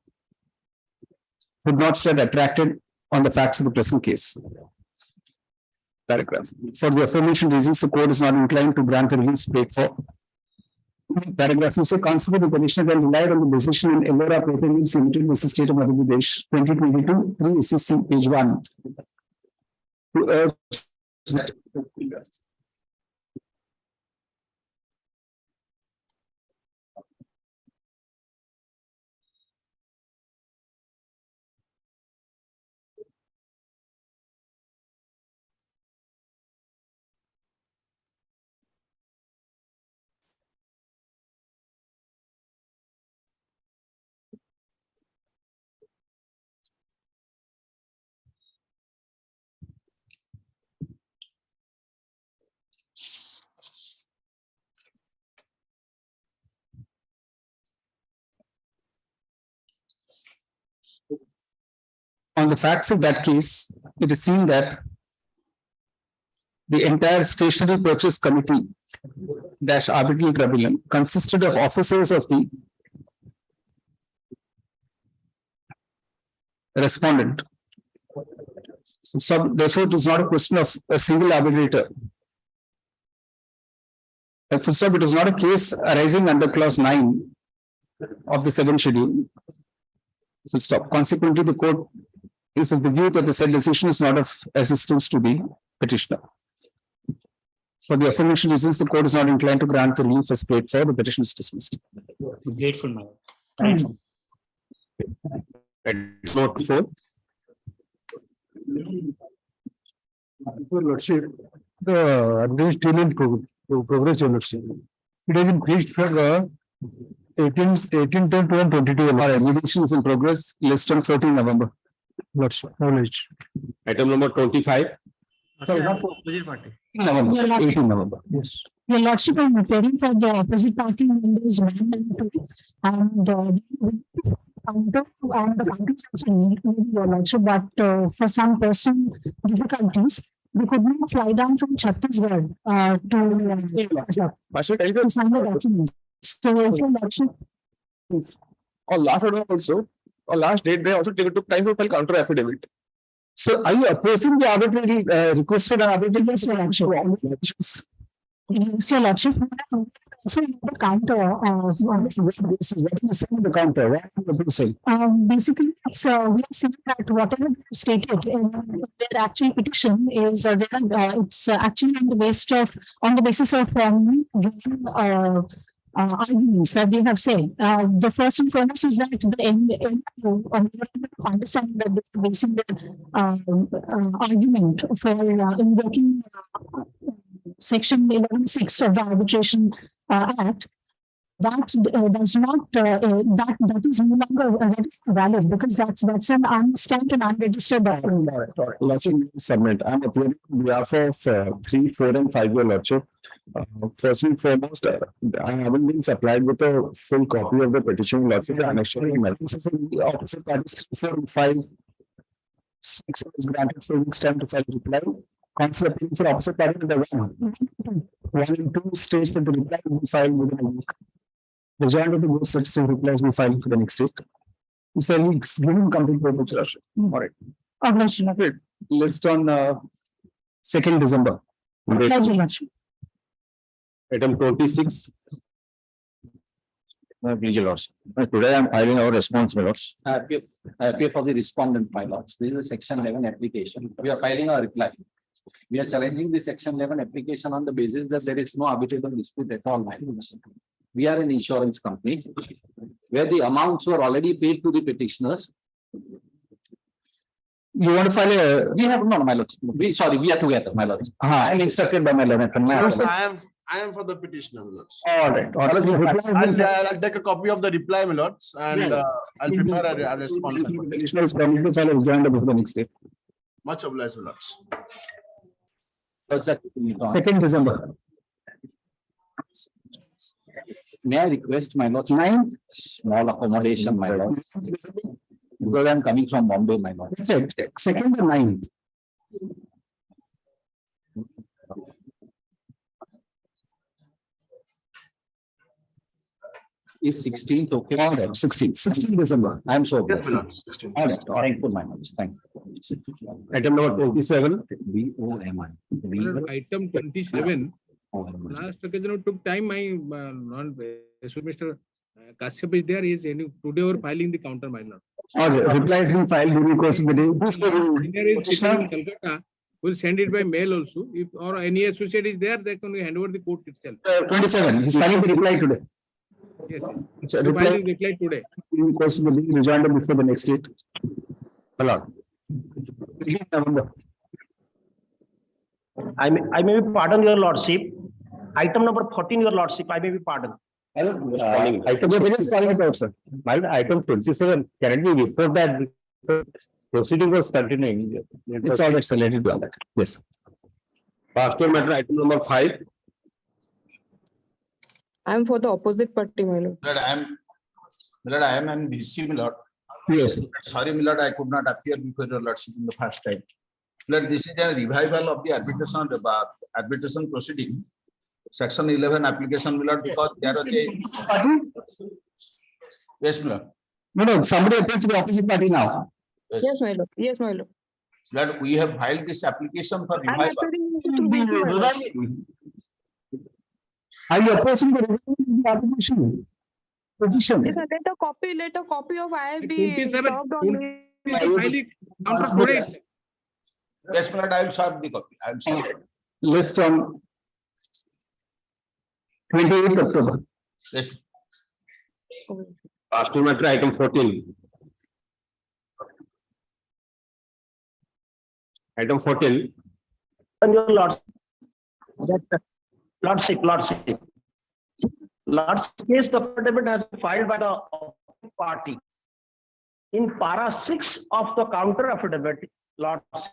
would not stand attracted on the facts of the present case. Paragraph. For the aforementioned reasons, the court is not inclined to grant the release paid for. Paragraph is a consequent the petitioner can rely on the decision in Ellora Proceedings Limited versus State of Madhya Pradesh 2022 3 SCC page 1 to urge that on the facts of that case, it is seen that the entire stationery purchase committee dash arbitral tribunal consisted of officers of the respondent. So therefore, it is not a question of a single arbitrator. And for sub, it is not a case arising under clause 9 of the 7th schedule. So stop. Consequently, the court is of the view that the said decision is not of assistance to the petitioner. For the aforementioned reasons, the court is not inclined to grant the relief as paid for. The petition is dismissed. Grateful, my lord. Note 4. Your Lordship, the agreement still in progress, Your Lordship. It has been fixed for 18/10/2022. Our evaluation is in progress. List on 14 November. Lordship, knowledge. Item number 25. Sorry, not November, sir, 18 November. Yes. Your Lordship, I'm preparing for the opposite party members 1 and 2. And counter and the counters also need Your Lordship, but for some personal difficulties, we could not fly down from Chhattisgarh to sign the documents. So, Your Lordship. On last order also, on last date, they also took time to file counter affidavit. So are you opposing the arbitrary requested arbitrary? Yes, Your Lordship. Yes, Your Lordship. So the counter, What do you say in the counter? What are you opposing? basically, it's, we are saying that whatever stated in their actual petition is, it's actually on the basis of arguments that they have said. The first and foremost is that understand that they're basing their argument for invoking section 11(6) of the Arbitration Act. That does not that is no longer that is valid because that's an unstamped and unregistered document. Lordship, submit. I'm appealing on behalf of 3, 4, and 5 Your Lordship. First and foremost, I haven't been supplied with a full copy of the petition. Lordship, and actually, the opposite parties 3, 4, and 5, 6 is granted 4 weeks time to file reply. Counsel appealing for opposite party to the 1 and 2 states that the reply will be filed within a week. The joint of the both successive replies will be filed for the next date. You say weeks, given complete purpose, Lordship. All right. List on 2nd December. Item 26. Please, Lords. Today I am filing our response, my lords. I appear for the respondent, my lords. This is a section 11 application. We are filing our reply. We are challenging the section 11 application on the basis that there is no arbitrable dispute at all, my lords. We are an insurance company where the amounts were already paid to the petitioners. You want to file a? We have no, my lords. We are together, my lords. I am instructed by my lord. I am for the petitioner, my lords. All right. I'll take a copy of the reply, my lords, and I'll prepare a response. Petitioner is permitted to file a rejoinder before the next day. Much obliged, my lords. 2nd December. May I request, my lord, 9th small accommodation, my lord, because I am coming from Bombay, my lord. That's it. 2nd and 9th. Is 16th okay? All right, 16 December. I am so. Yes, glad. my lord. 16. All right, thank you, my knowledge, thank you. Item number 27. VOMI. Item 27, last occasion it took time, my Mr. Kashyap is there, is any today or filing the counter, my lord. All right, reply has been filed during the course of the day. Senior is sitting in Calcutta, will send it by mail also. If or any associate is there, they can hand over the court itself. 27, he's filing the reply today. Yes, yes. So To reply file the reply today. during the course of the day, rejoined before the next date. Allowed. November. I may be pardoned, your lordship. Item number 14, your lordship, I may be pardoned. Item, we're just calling it out, sir. Item 27, can it be before that proceeding was continuing? It's all right, sir, let it be all that. Yes. Pastor matter, item number 5. I am for the opposite party, my lord. I am an BC, my lord. Yes. Sorry, my lord, I could not appear before your lordship in the first time. My lord, this is a revival of the arbitration proceeding. Section 11 application, my lord, because there was a. Yes, my lord. No, somebody approached the opposite party now. Yes, my lord. Yes, my lord. Lord, we have filed this application for I'm revival. appearing through VC, my lord. Are you opposing the application? Petition. Yes, sir, let a copy of IIB 27, served on me. filing counter today. Yes, my lord, I will serve the copy. I will serve. List on 28th October. Yes. Pastor matter, item 14. Item 14. And your lordship. Lordship. Lordship case, the affidavit has been filed by the opposite party. In para 6 of the counter affidavit, lordship,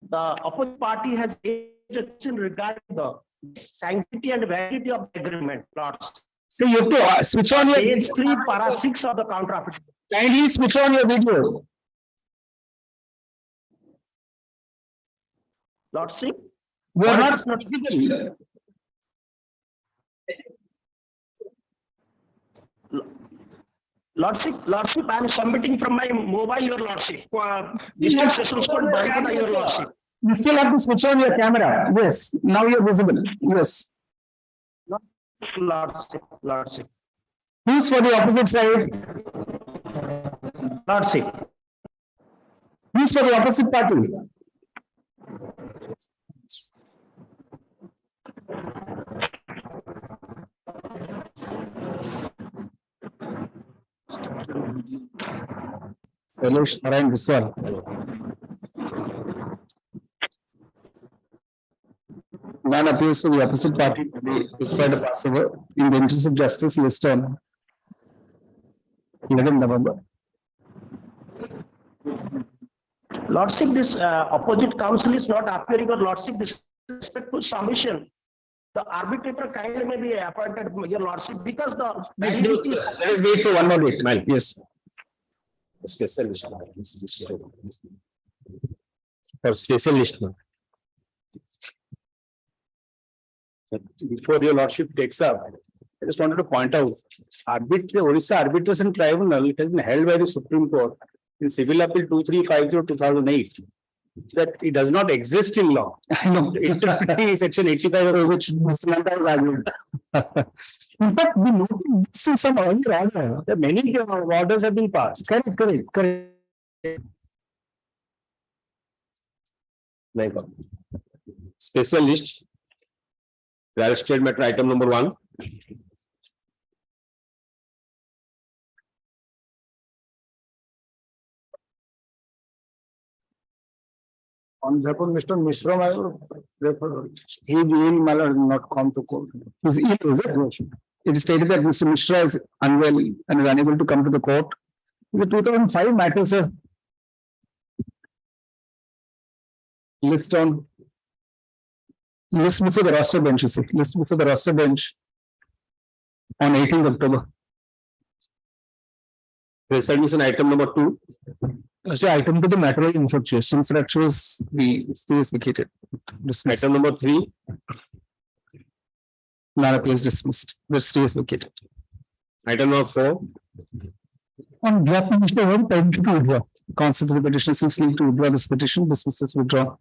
the opposite party has raised a question regarding the sanctity and validity of the agreement, lordship. So you have to switch on your. Page 3, para 6 of the counter affidavit. Kindly switch on your video. Lordship. We are Why not it's not visible. Lordship, I am submitting from my mobile, your lordship. District Sessions Court, Barikota, your lordship. You still have to switch on your camera. Yes, now you're visible. Yes. Lordship. Who's for the opposite side? Lordship. Who's for the opposite party? Elosh Narayan Biswal. Man appears for the opposite party despite the passover in the interest of justice list on 11 November. Lordship, this opposite counsel is not appearing, or lordship, this respectful submission. The arbitrator kindly may be appointed, your lordship, because the. Let us wait for one more date, Mal. Yes. Special list. For special list. Before your lordship takes up, I just wanted to point out, Orissa Arbitration Tribunal, it has been held by the Supreme Court in Civil Appeal 2350/2008, that it does not exist in law. I know. Interpreting section 85 of which Mr. Mehta was arguing. In fact, we noted this in some earlier order. There are many orders have been passed. Correct. Like special list. Real estate matter, item number 1. On therefore, Mr. Mishra, he will not come to court. He's ill, is it? It is stated that Mr. Mishra is unwell and is unable to come to the court. The 2005 matter, sir. List before the roster bench, you see. List before the roster bench on 18th October. Resubmission item number 2. So item to the matter of infractions, the stay is vacated. Dismissed. Item number 3. None appears dismissed. The stay is vacated. Item number 4. On behalf of Mr. Word, permitted to withdraw. Counsel for the petitioner seeks leave to withdraw this petition. Dismisses withdraw.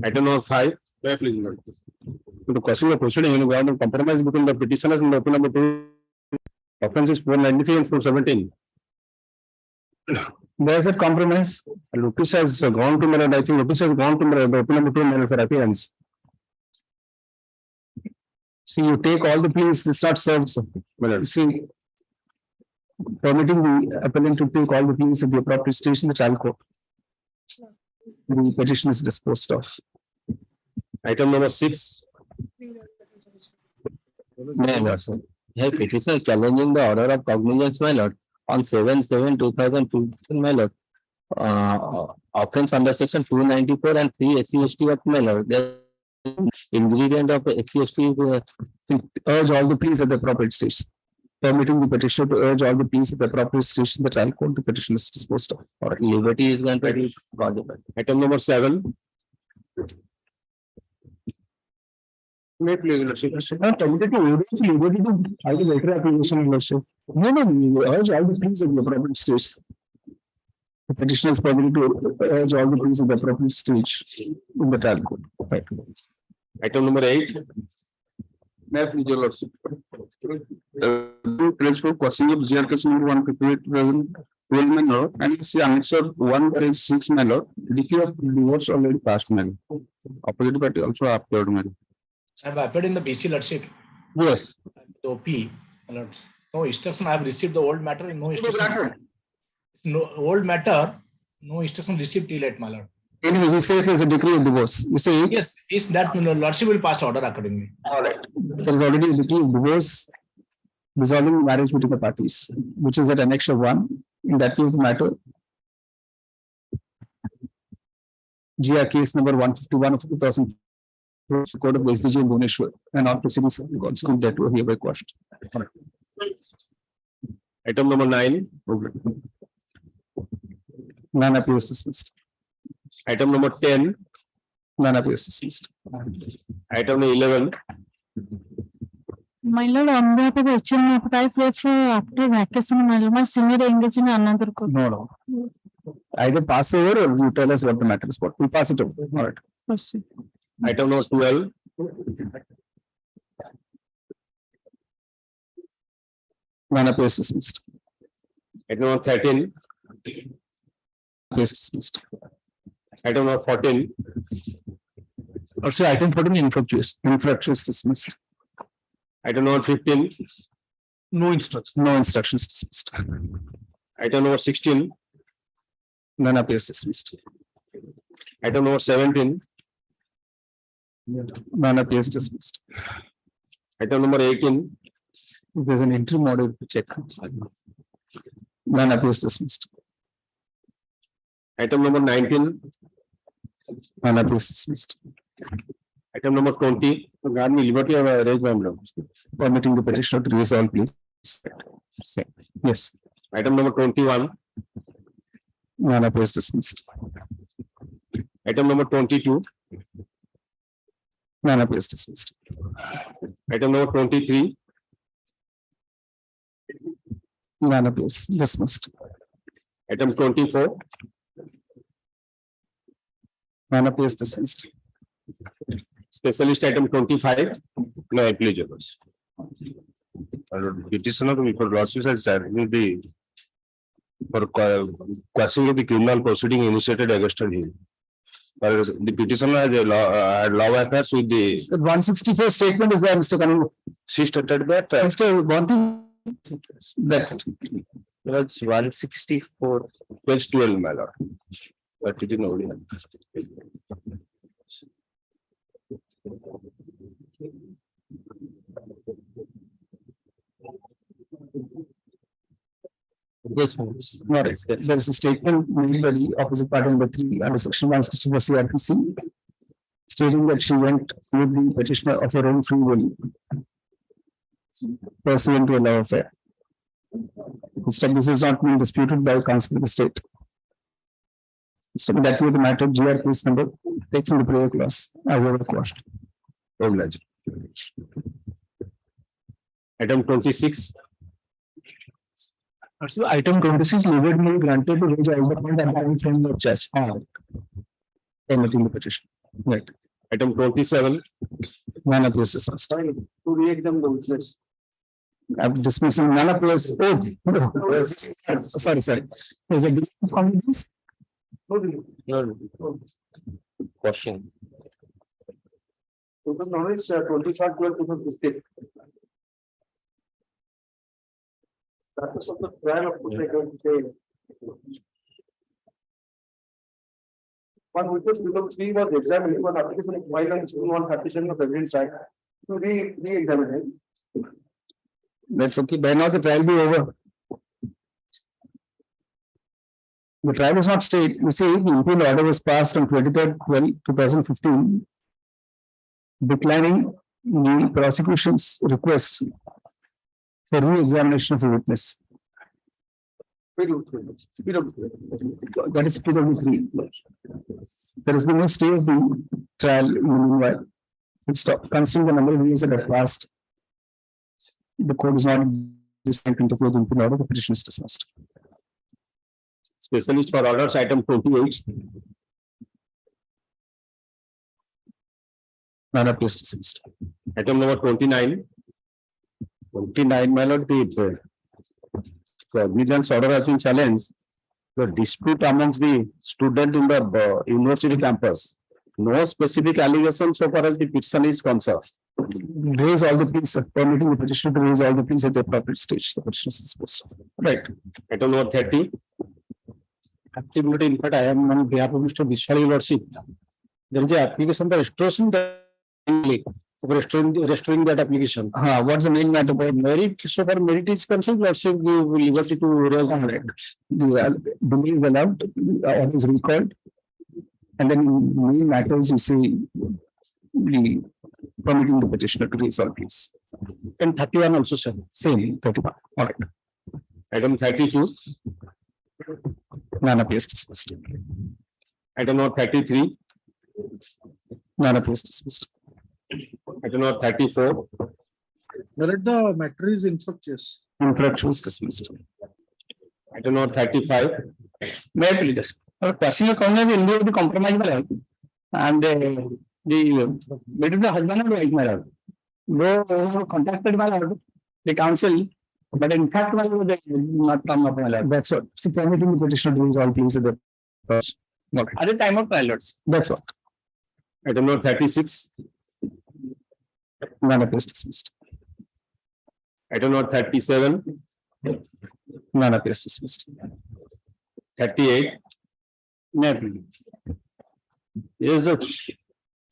Item number 5. May I please note? To the question of proceeding, in ground of compromise between the petitioners and the open number 2. Offense is 493 and 417. There is a compromise. Lucas has gone to Miller. I think Lucas has gone to Miller, the open number 2 Miller for appearance. See, you take all the pleas, it's not served. Miller. See, permitting the appellant to take all the pleas at the appropriate station, the trial court. The petition is disposed of. Item number 6. Yes, petitioner challenging the order of cognizance, my lord, on 7/7/2002, my lord. Offense under section 294 and 3 SC/ST of my lord. The ingredient of SC/ST is Urge all the pleas at the appropriate station. Permitting the petitioner to urge all the pleas at the appropriate station, the trial court, the petition is disposed of. or liberty is going to be possible. Item number 7. May I please, Lordship? Permitted to urge liberty to file a better application, Lordship. No, we urge all the pleas at the appropriate stage. The petitioner is permitted to urge all the pleas at the appropriate stage in the trial court. Right. Item number 8. May I please, your Lordship? Principal question of GRK number 158 and see answer 1/6 my lord. Decree of divorce already passed my lord. Opposite party also appeared my lord. I have appeared in the BC Lordship. Yes. The OP. Lords. No instruction. I have received the old matter and no instruction. No old matter. No instruction received till late, my lord. Anyway, he says there's a decree of divorce. You say Yes, is that Lordship will pass order accordingly. all right. There is already a decree of divorce dissolving marriage between the parties, which is at annexure 1. In that view of the matter, GR case number 151 of 2000. Court of SDJ in Bhubaneswar and all proceedings of the courts could that were hereby quashed. Item number 9. None appears dismissed. Item number 10. None appears dismissed. Item number 11. My lord, on behalf of HM, I pray for after vacation, my lord, my senior engaged in another court. No. Either pass over or you tell us what the matter is. What we pass it over. All right. Proceed. Item number 12. None appears dismissed. Item number 13. Appears dismissed. Item number 14. Also, item 14 infractions dismissed. Item number 15. No instructions dismissed. Item number 16. None appears dismissed. Item number 17. None appears dismissed. Item number 18. There's an interim order to check. None appears dismissed. Item number 19. None appears dismissed. Item number 20. Guard me liberty of arranged by member. Permitting the petitioner to resolve, please. Yes. Item number 21. None appears dismissed. Item number 22. None appears dismissed. Item number 23. None appears dismissed. Item 24. None appears dismissed. Specialist item 25. No applicable. Petitioner before lawsuit has challenged the for questioning of the criminal proceeding initiated against him. The petitioner has a law affairs with the 164 statement is there, Mr. Kanu. she stated that Mr. Bonti, that that's 164 page 12, my lord. But it is not. Yes, not right. There is a statement made by the opposite party number 3 under section 164 CRPC stating that she went with the petitioner of her own free will pursuant to a love affair. This is not being disputed by counsel of the state. So that way the matter GR case number take from the prayer clause. I will request. Item 26. So item 26 legal may be granted to raise all the point and having from the judge. Permitting the petition. Right. Item 27. None of this is sorry to read them those. I'm dismissing none of those. Oh, sorry. Is it from this? Your question. Total knowledge 25 12 Purpose of the trial of one witness below 3 was examined when application of violence on partition of evidence side to re-examine him. That's okay. By now the trial be over. The trial is not stayed. You see, the appeal order was passed on 23rd 2015, declining the prosecution's request for re-examination of a witness. That is PW3. There has been no stay of the trial in the meanwhile. Stop. Considering the number of years that have passed, the court is not designed to interfere with the order. The petition is dismissed. Specialist for orders, item 28. None appears dismissed. Item number 29. 29, my lord, the cognizance order has been challenged. The dispute amongst the student in the university campus. No specific allegation so far as the petition is concerned. Raise all the pleas, permitting the petitioner to raise all the pleas at the appropriate stage. The petition is disposed of. Right. Item number 30. Activity, in fact, I am on behalf of Mr. Vishal Lordship. There is an application for restoration. Restoring that application. What's the main matter about merit? So far, merit is concerned, Lordship give liberty to raise on it. The domain is allowed, or is recalled. And then main matters, you see, the permitting the petitioner to raise all please. And 31 also, sir. Same 31. All right. Item 32. None appears dismissed. Item number 33. None appears dismissed. Item number 34. The matter is infructuous. Infructuous dismissed. Item number 35. May I please? Personal cognizance in view of the compromise and the between the husband and wife, my lord. Though contacted my lord, the council, but in fact, my lord, they not come up, my lord. That's what. So permitting the petitioner to raise all pleas at the at the time of pilots. That's what. Item number 36. None appears dismissed. Item number 37. None appears dismissed. 38. Never. There is a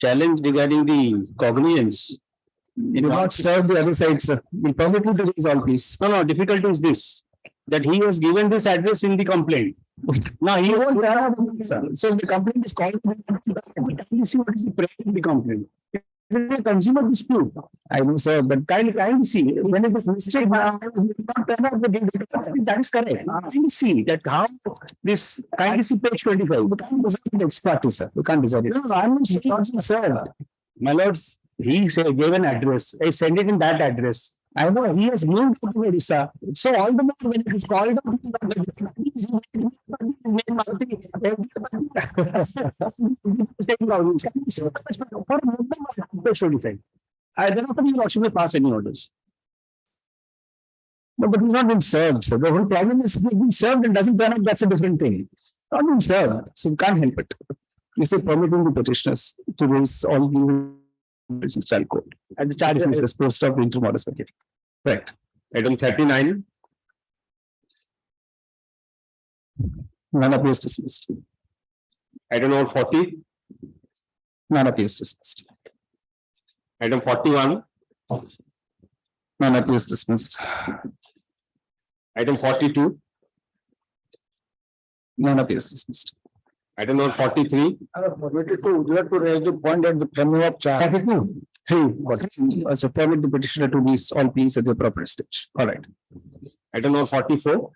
challenge regarding the cognizance. You do not serve the other side, sir. We permit you to raise all please. No, difficulty is this, that he has given this address in the complaint. Now he won't have, sir. So the complaint is called. You see what is the prayer in the complaint. It is a consumer dispute. I know, sir, but kindly see when it is mistake, that is correct. Kindly see that how this kindly see page 25. We can't decide the expertise, sir. We can't decide it. No, I'm not sir. My lords, he gave an address. I send it in that address. I know he has moved to Orissa. So all the more when it is called out, I don't know if you should pass any orders. No, but he's not been served. So the whole problem is being served and doesn't turn up, that's a different thing. Not been served, so you can't help it. You say permitting the petitioners to raise all these child court. And the charge is disposed of into modus vacating. Right. Item 39. None appears dismissed. Item number 40. None appears dismissed. Item 41. None appears dismissed. Item 42. None appears dismissed. Item number 43. You have to raise the point at the premium of charge. 42. 3. Also permit the petitioner to be all pleas at the appropriate stage. All right. Item number 44.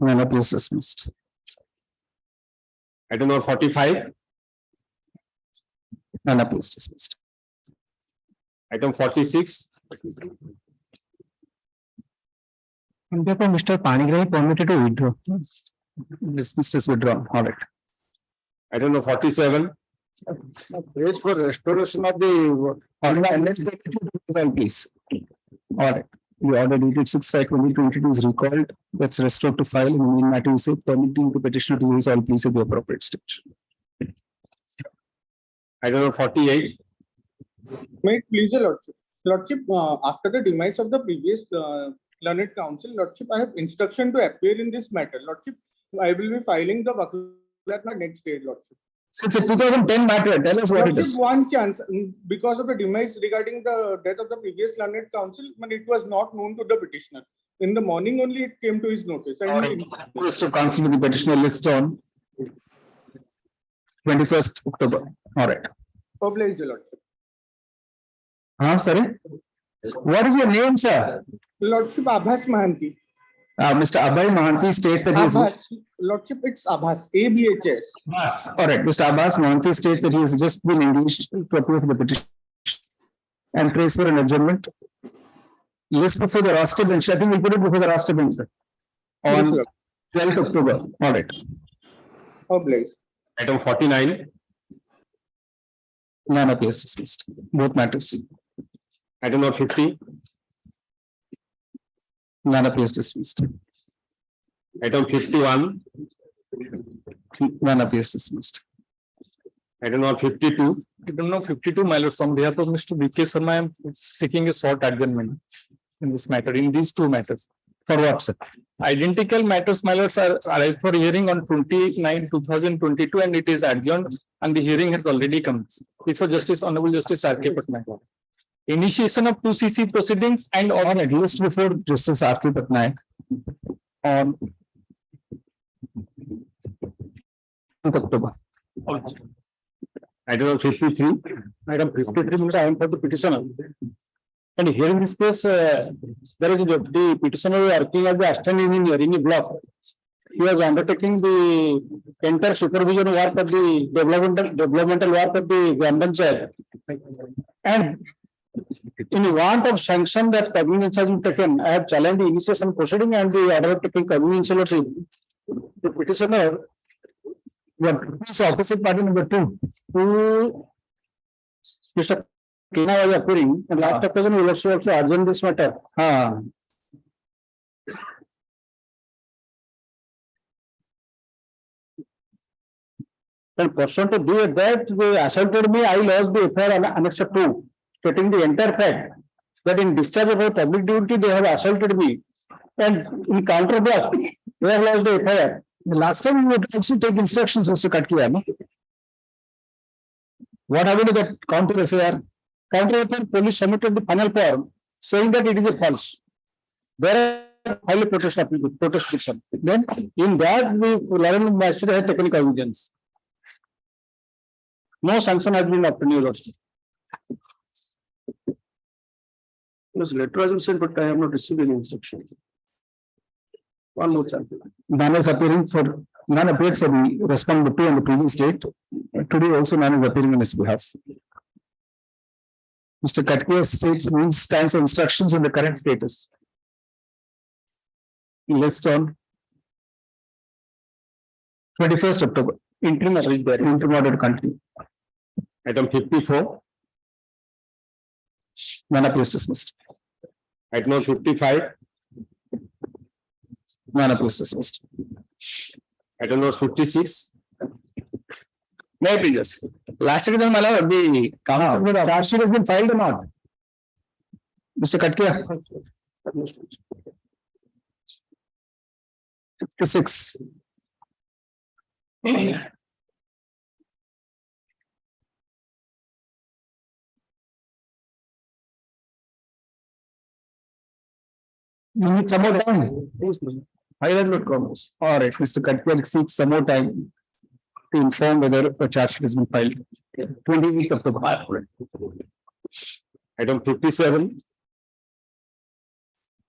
None appears dismissed. Item number 45. None appears dismissed. Item 46. And therefore, Mr. Panigrahi permitted to withdraw. Dismissed is withdrawn. All right. Item number 47. Page for restoration of the please. All right. The order dated 6/5/2022 is recalled. That's restored to file. In the main matter, you say permitting the petitioner to use all please at the appropriate stage. Item number 48. May it please your lordship. Lordship, after the demise of the previous learned counsel, lordship, I have instruction to appear in this matter. Lordship, I will be filing the wakalat next day, lordship. So it's a 2010 matter. Tell us what it is. One chance, because of the demise regarding the death of the previous learned counsel, but it was not known to the petitioner. In the morning only it came to his notice. And List of counsel with the petitioner list on 21st October. All right. Obliged, lordship. Sorry. What is your name, sir? Lordship, Abhas Mahanti. Mr. Abhay Mahanti states that he is. Lordship, it's Abhas, ABHS. Abbas. All right. Mr. Abbas Mahanti states that he has just been engaged to appear for the petition and prays for an adjournment. Yes, before the roster bench. I think we'll put it before the roster bench, sir. On 12th October. All right. Obliged. Item 49. None appears dismissed. Both matters. Item number 50. None appears dismissed. Item 51. None appears dismissed. Item number 52. Item number 52, my lords, on behalf of Mr. B.K. Sharma, I am seeking a short adjournment in this matter, in these two matters. For what, sir? Identical matters, my lords, are arrived for hearing on 29/2022, and it is adjourned, and the hearing has already commenced before Justice Honorable Justice R.K. Patnaik. Initiation of 2cc proceedings and on at least before Justice R.K. Patnaik on October. Item 53. Item 53, I am for the petitioner. And hearing this case, there is the petitioner working as the assistant engineer in the block. He was undertaking the entire supervision work of the developmental work of the Gram Panchayat. And in want of sanction that cognizance has been taken, I have challenged the initiation proceeding and the order of taking cognizance. The petitioner, this opposite party number 2, who Mr. Kina was appearing, and last occasion will also adjourn this matter. And pursuant to that, they assaulted me. I lost the FIR on Annex 2, stating the entire fact that in discharge of a public duty, they have assaulted me. And in counterblast, they have lost the FIR. The last time we would also take instructions, Mr. Katkiya, no? What happened to that counter FIR? Counter FIR, police submitted the final form saying that it is a false. There are highly protest petition. Then in that, the Lorraine Magistrate has taken cognizance. No sanction has been obtained. This letter has been sent, but I have not received any instruction. One more time. None is appearing for, none appeared for the respondent 2 on the previous date. Today also none is appearing on his behalf. Mr. Katkiya states means stands for instructions on the current status. List on 21st October. Interim order continue. Item 54. None appears dismissed. Item number 55. None appears dismissed. Item number 56. May I please? Last time, the counsel with the charge sheet has been filed or not? Mr. Katkiya. 56. You need some more time. Commerce. All right, Mr. Katkiya seeks some more time to inform whether a charge sheet has been filed. 28th October. Item 57.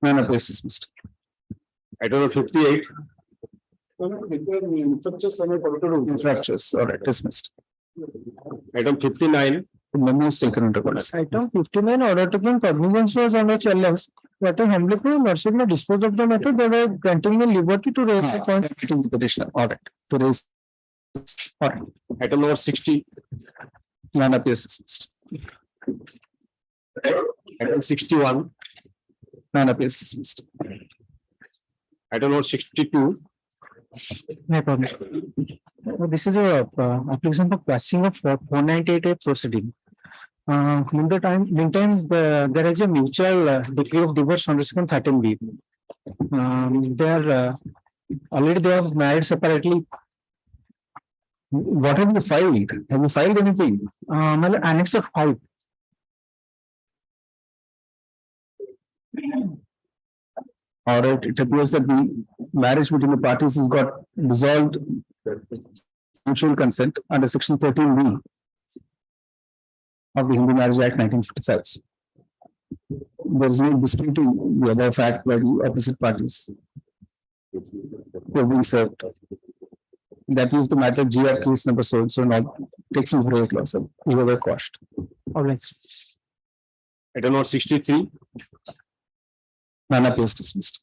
None appears dismissed. Item number 58. Infractures, all right, dismissed. Item 59. memo is taken into record. Item 59, order taking cognizance was under challenge. But a humbly lordship may dispose of the matter, they were granting the liberty to raise the point. To the petitioner, all right, to raise. All right, Item number 60, none appears dismissed. item 61, None appears dismissed. item number 62, No problem. This is a application for passing of 498A proceeding. Meantime, there is a mutual decree of divorce under section 13B. They are already they are married separately. What have you filed? Have you filed anything? Annex of 5. All right, it appears that the marriage between the parties has got dissolved mutual consent under section 13B of the Hindu Marriage Act 1955. There is no disputing the other fact by the opposite parties who have been served. That is the matter GR case number so and so not taken for a clause of whoever cost. All right. item number 63, None appears dismissed.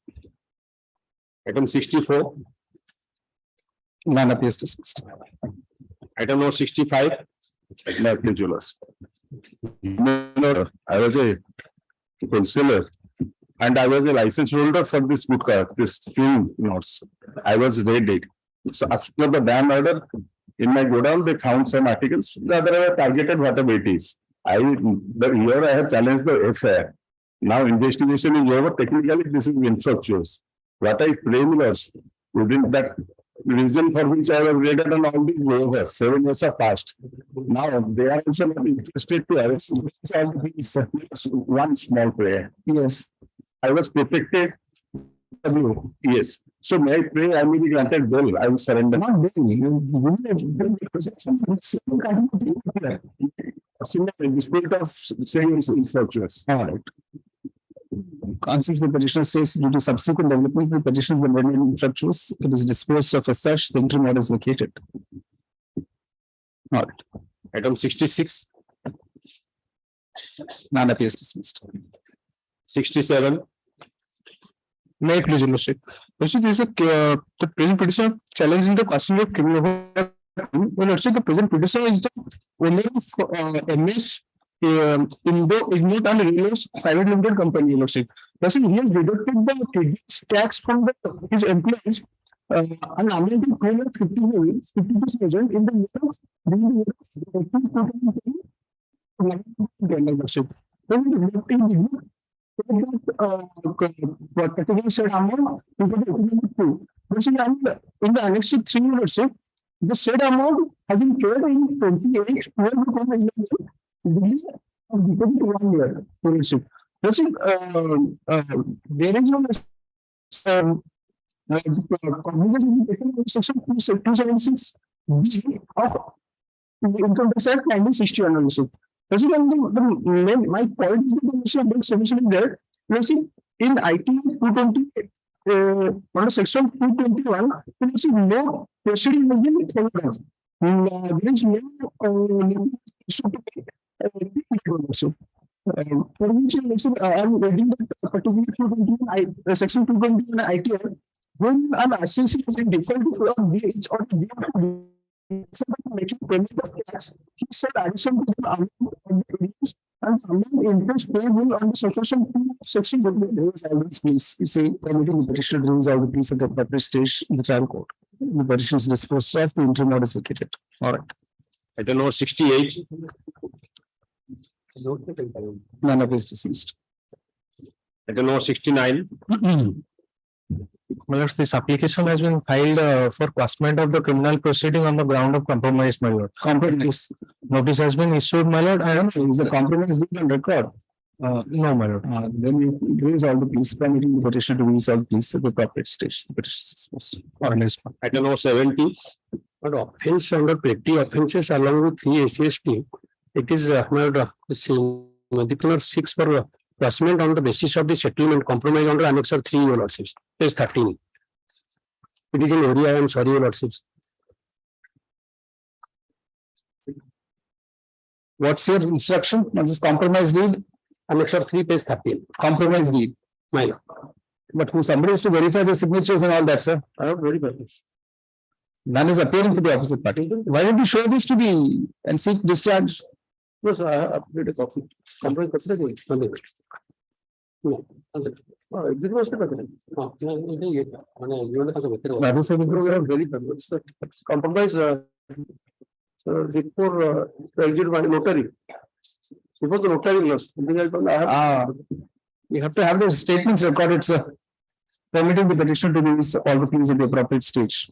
item 64, None appears dismissed. item number 65, My pleasures. I was a wholesaler and I was a license holder for this book, this film notes. I was raided. So after the ban order, in my godown, they found some articles. The other were targeted whatever it is. Here I have challenged the FIR. Now investigation is over. Technically, this is infructuous. What I pray, Lords, within that reason for which I was raided and all these over, 7 years have passed. Now they are also not interested to arrest me. One small prayer. Yes. I was protected. Yes. So may I pray I may be granted bail. I will surrender. Not really. In the spirit of saying it's infructuous. All right. Consent the petitioner states due to subsequent development, the petition has been rendered infructuous. It is disposed of as such, the interim order is vacated. All right. item 66, None appears dismissed. 67, May it please, Your Lordship. Lordship, is the present petitioner challenging the question of criminal. Well, Lordship, the present petitioner is the owner of MS imbue and Reliance private limited company, Lordship. Lordship, he has deducted the tax from his employees and amounting to 52,000 in the year of Lordship. Particular said amount in the annex to 3 Lordship, the said amount has been paid in 28 because of 1 year. Lordship, there is no section 276 of income tax act 1961 also. My point is that the solution is there. In IT 220 under section 221, no proceeding has been followed up. There is no issue to pay. For which I am reading that particular 221 section 221 ITR. When an assessment is in default for wage or making payment of tax, he said addition to the amount of the and amount interest payable on the section 2 section will be raised all this please. You say permitting the petition to raise all the pleas at the appropriate stage in the trial court. The petition is disposed of, the interim order is vacated. All right. item number 68, None of is dismissed. item number 69, My lord, this application has been filed for commencement of the criminal proceeding on the ground of compromise, my lord. Compromise. Notice has been issued, my lord. I don't know, Is the compromise given on record? no, my lord. Then you raise all the pleas, permitting the petition to raise all the pleas at the appropriate stage. The petition is disposed. item number 70, But offense under petty offences along with 3 ACST, it is particular 6 for placement on the basis of the settlement compromise under annex of 3, Your Lordships, page 13. It is in area, I am sorry, Your Lordships. What's your instruction on this compromise deed? Annexure 3, page 13. Compromise deed. My lord. But who somebody has to verify the signatures and all that, sir. I have verified this. None is appearing to the opposite party. Why did you show this to the and seek discharge? Yes, I have updated a copy. Compromise document. No. This was the document. That is Very bad. Compromise before exit by notary. Before the notary loss. You have to have those statements recorded, sir. Permitting the petitioner to release all the pleas at the appropriate stage.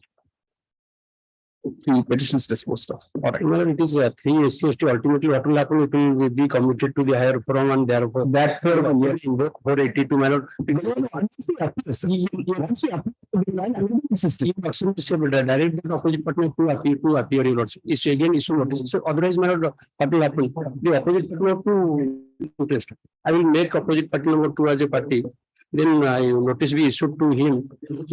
The petition is disposed of. All right. Well, it is 3 SC/ST. Ultimately, what will happen? It will be committed to the higher forum, and therefore that invoke 482, my lord. Direct the opposite partner to appear, your lordship. Is again issue notice. So otherwise, my lord, what will happen? The opposite partner to test. I will make opposite party number 2 as a party. Then I notice be issued to him.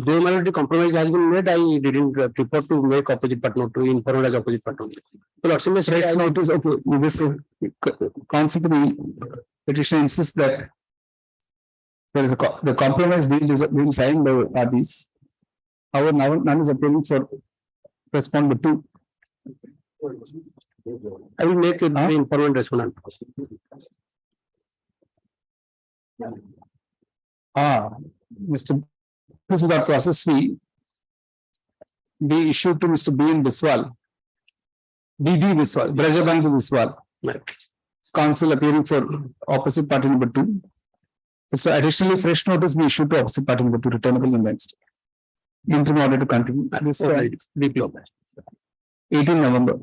Though my lord, the compromise has been made, I didn't prefer to make opposite partner to inform as opposite partner. So lordship may say, I notice, okay, this concept of the petition insists that there is the compromise deal is being signed by parties. However, now none is appealing for respondent 2. I will make a very informant respondent. Mr. This is our process fee. Be issued to Mr. B. N. Biswal. B.B. Biswal, Brajabantu Biswal. Counsel appearing for opposite party number 2. So additionally, fresh notice be issued to opposite party number 2, returnable in Wednesday. Interim order to continue. This 18 November.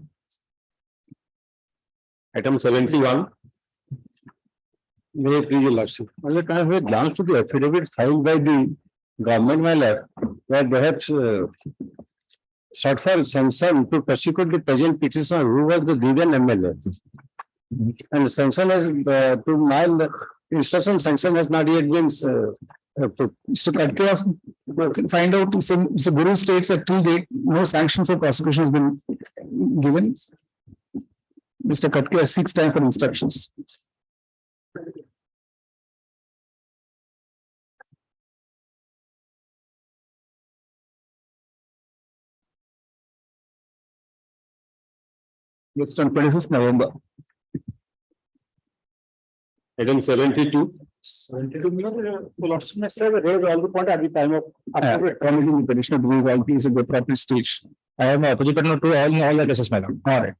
Item 71. May please your lordship. Well, I have a glance to the affidavit filed by the government, my lord, where they have sought for sanction to prosecute the present petitioner who was the given MLA. And sanction has to my instruction sanction has not yet been approved. Mr. Katke, find out Mr. Guru states that till date no sanction for prosecution has been given. Mr. Katke seeks time for instructions. It's on 25th November. Item 72. 72 million. All the point at the time of committing the petition to be all things at the appropriate stage. I have my opposite partner to all the cases, my lord. All right.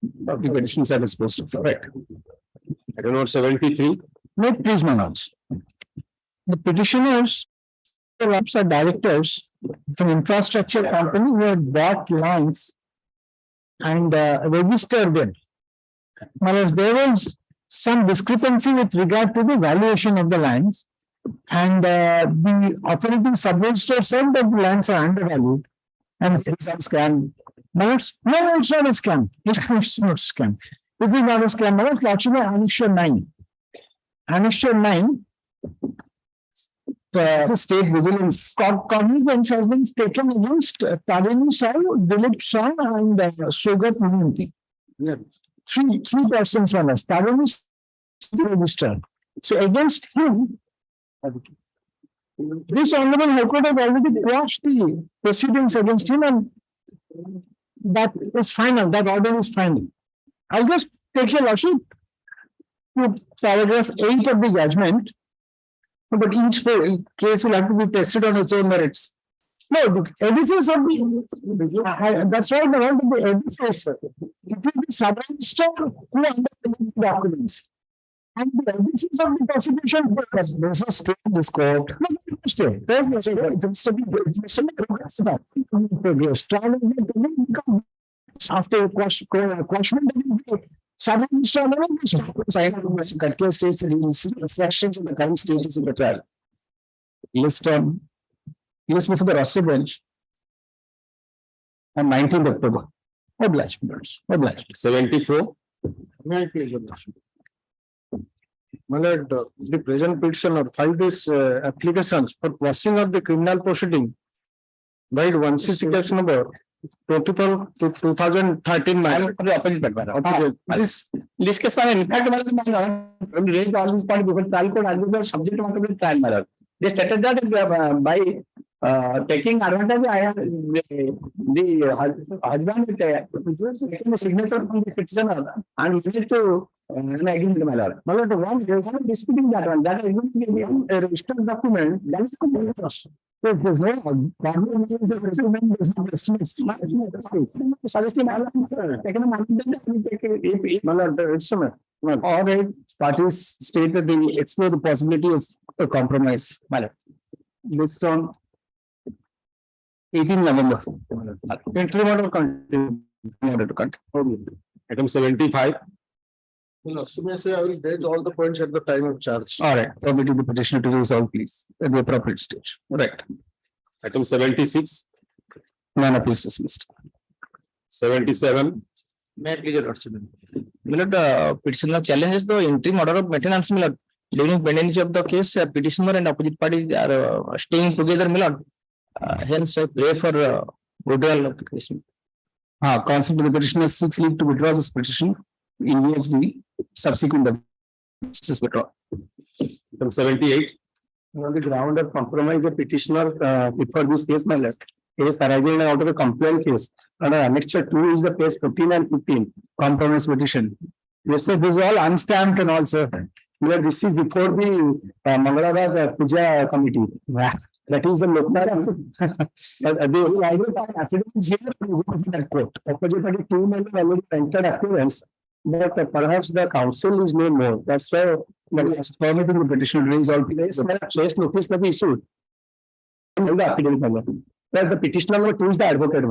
The petitions are disposed of. Right. Item number 73. No, please, my lords. The petitioners are directors from infrastructure company who have bought lands and registered them. Whereas there was some discrepancy with regard to the valuation of the lands, and the authority sub-register said that the lands are undervalued and it's a scam. No, it's not a scam. It's not a scam. It is not a scam. Now, Lordship, Annexure 9. Annexure 9. The state vigilance cognizance has been taken against Tarini Sai, Dilip Shah, and Sugat Munti. Three persons were lost. Tarini registered. So against him, this Honorable High Court has already quashed the proceedings against him, and that is final. That order is final. I'll just take your lordship to paragraph 8 of the judgment. But each case will have to be tested on its own merits. No, the edifice of the that's right, the edifice. It is the sub-register who undertakes the documents. And the edifice of the prosecution, there's no stay in this court. After quashment, sub-register states instructions in the current status of the trial. List before the roster bench on 19th October. Obliged. 74. My lord, the present petitioner filed these applications for quashing of the criminal proceeding by 1 case number 2013 matter. For the opposite matter. This case, in fact, raised all these points because trial court argued the subject matter of trial matter. They stated that by taking advantage, I have the husband taking the signature from the petitioner and made to an agreement matter. But the one they are disputing that one. That is a registered document. That is the so there's no problem with the document. There's no estimate. Suggesting taken a matter. All right, parties state that they explore the possibility of a compromise. Based on 18 November. Interim order continue. Item 75. No, so I will raise all the points at the time of charge. All right, permitting the petitioner to resolve, please, at the appropriate stage. Right. Item 76. None appeals dismissed. 77. May I please your lordship? The petitioner challenges the interim order of maintenance. During pendency of the case, petitioner and opposite parties are staying together. Hence, I pray for withdrawal of the case. Counsel to the petitioner seeks leave to withdraw this petition in view of the subsequent withdrawal. Item 78. On the ground of compromise, the petitioner before this case, my lord, is arising out of a complaint case. And annexure 2 is the case 15 and 15, compromise petition. Yes, sir, this is all unstamped and also. This is before the Mangalore Puja committee. That is the Loknara. The idea affidavits here in court. Opposite party 2 members already entered appearance, but perhaps the counsel is no more. That's why permitting the petition to raise all place. Case notice will be issued. Where the petitioner number 2 is the advocate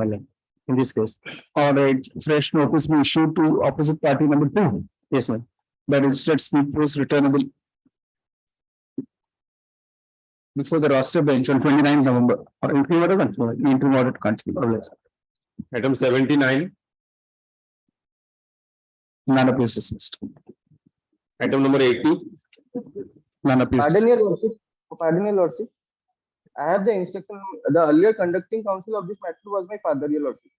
in this case. Or a fresh notice be issued to opposite party number 2. Yes, ma'am. But instead speed post returnable before the roster bench on 29 November or interim order to continue. Item 79. None appeals dismissed. Item number 80. None appeals. Pardon your lordship. I have the instruction. The earlier conducting counsel of this matter was my father, your lordship.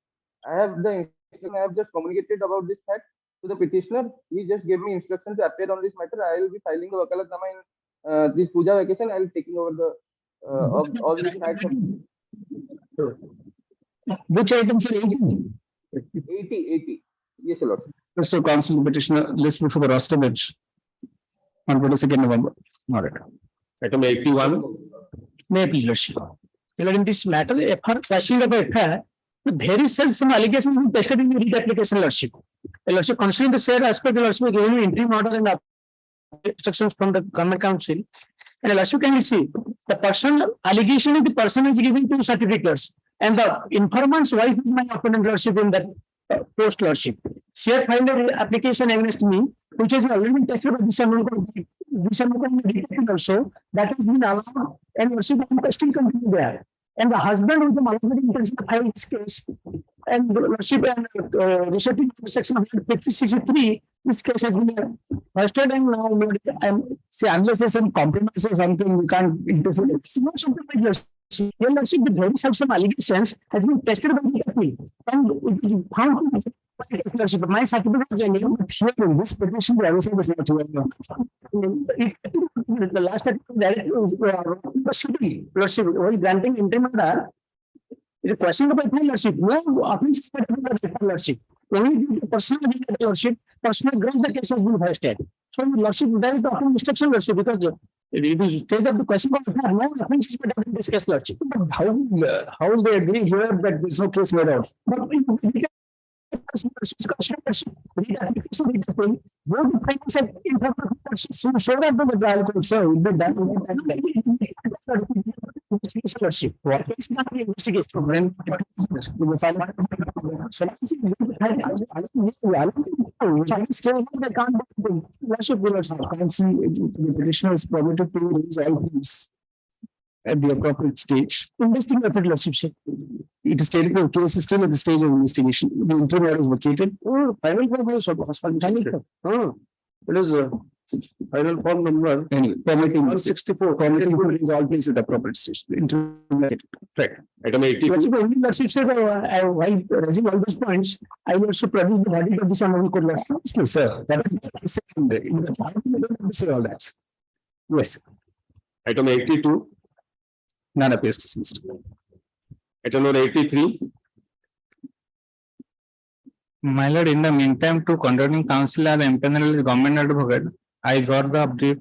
I have the instruction. I have just communicated about this fact to the petitioner. He just gave me instruction to appear on this matter. I will be filing the wakalatnama in this puja vacation. I will be taking over the of all these facts. Which items are 80. Yes, your lordship. Mr. Counsel, petitioner list before the roster bench on 22nd November. All right. Item 81. May I please, lordship? In this matter, there is some allegation tested in the read application, lordship. Lordship, considering the said aspect, lordship, given interim order and instructions from the government council, and lordship can see the person allegation of the person is giving 2 certificates, and the informant's wife is my opponent, lordship, in that post, lordship. She had filed an application against me, which has already been tested by the also. That has been allowed, and lordship, I still continue there. And the husband with the malafide intention to file this case, and lordship and resorting to section 156(3), this case has been hosted, and now I'm say unless there's some compromise or something, we can't interfere. It's not something like lordship. Your lordship, the very some allegations has been tested by the company, and it found lordship. My certificate is name, but here in this petition, the answer was not here. The last lordship, while granting interim order, it is question about lordship. No offense is lordship. Only personal lordship, personal grounds the case has been hosted. So lordship, there is the instruction lordship, because it is stage of the question of no offense is in this case lordship. But how will they agree here that there is no case made out? But so that the trial court will be done. What is not the investigation? The petitioner is permitted to raise all these at the appropriate stage. Investigated lordship. It is stated the case is still at the stage of investigation. The interim order is vacated. Final it is Final form number. Anyway, permitting 164. permitting to release all please at the appropriate stage. Right. Item 82. Lordship said, while raising all those points, I will also produce the verdict of this honorable court last month. Yes, sir. That is secondary. In the part, we don't say all that. Yes, Item 82. none appears dismissed. Item number 83. My lord, in the meantime, to conducting counsel and empanel government advocate, I got the update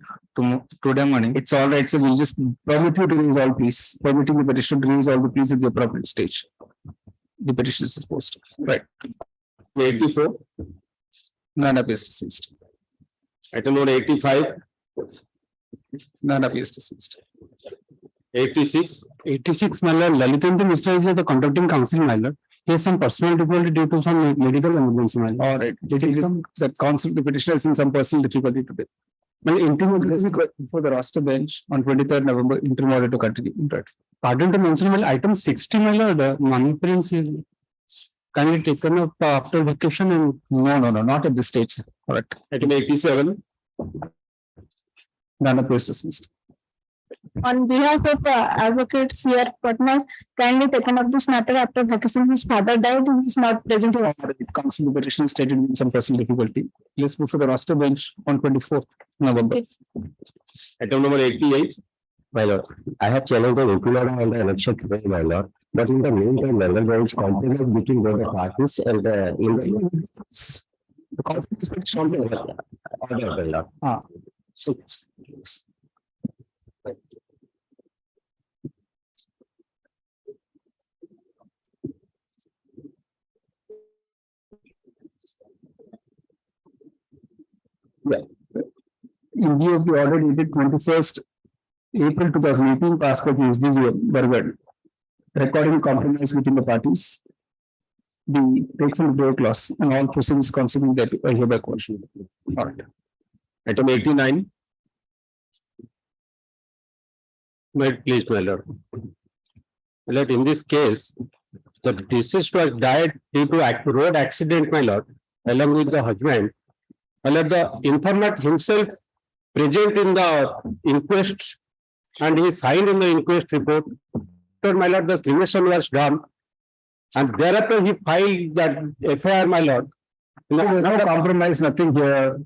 today morning. It's all right, so we'll just permit you to raise all please, permitting the petition to raise all the pleas at the appropriate stage. The petition is disposed of. Right. 84. None appears dismissed. Item number 85. None appears dismissed. 86. 86, my lord, Lalitendra Mishra is the conducting counsel, my lord. He has some personal difficulty due to some medical emergency, my lord. All right. The counsel, the petitioner is in some personal difficulty today. My interim For the roster bench on 23rd November, interim order to continue. Right. pardon to mention, well, item 60, my lord, money prints is kindly taken up after vacation and No, not at this stage. Correct. Item 87. None appears dismissed. On behalf of Advocate C.R. Patna, kindly taken up this matter after vacation. His father died. He is not present here. Counsel, the petitioner stated in some personal difficulty. Let's move to the roster bench on 24th November. Item number 88. My lord, I have challenged the appeal order on the election today, my lord. But in the meantime, my lord, there is compromise between both the parties and the conflict is petition on the order, my lord. In view of the order dated 21st April 2018, passed by the SDG Burgard, recording compromise between the parties, the take from the door clause and all proceedings consequent that are hereby quashed. All right. Item 89. Wait, please, my lord. My lord, in this case, the deceased was died due to road accident, my lord, along with the husband. My lord, the informant himself present in the inquest and he signed in the inquest report. So, my lord, the cremation was done and thereafter he filed that FIR, my lord. No compromise, nothing here.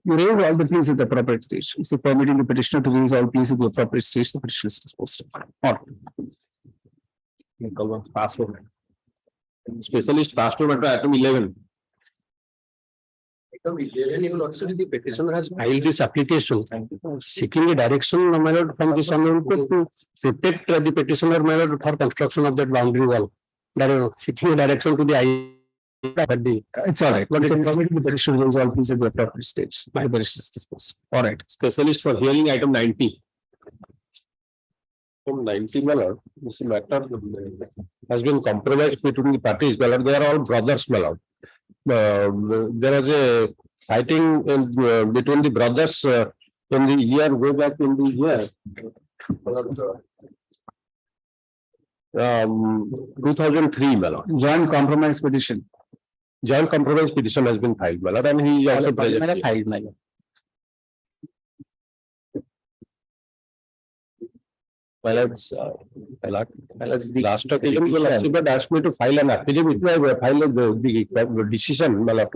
You raise all the pleas at the appropriate stage. It's permitting the petitioner to raise all pleas at the appropriate stage. The petition is disposed of. All right. Passport. Specialist passport matter item 11. The petitioner has filed this application seeking a direction, my lord, from this amendment to protect the petitioner, my lord, for construction of that boundary wall. Seeking a direction to the It's all right. But it's permitting the petitioner to raise all pleas at the appropriate stage. My petition is disposed of. All right. Specialist for hearing item 90. From 90, my lord, this matter has been compromised between the parties, my lord. They are all brothers, my lord. There was a fighting between the brothers in the year, way back in the year 2003, my lord. Joint compromise petition. Joint compromise petition has been filed, my lord, and he is also present. Filed, my lord. My lord, the last occasion, the lordship had asked me to file an affidavit. I filed the decision, my lord.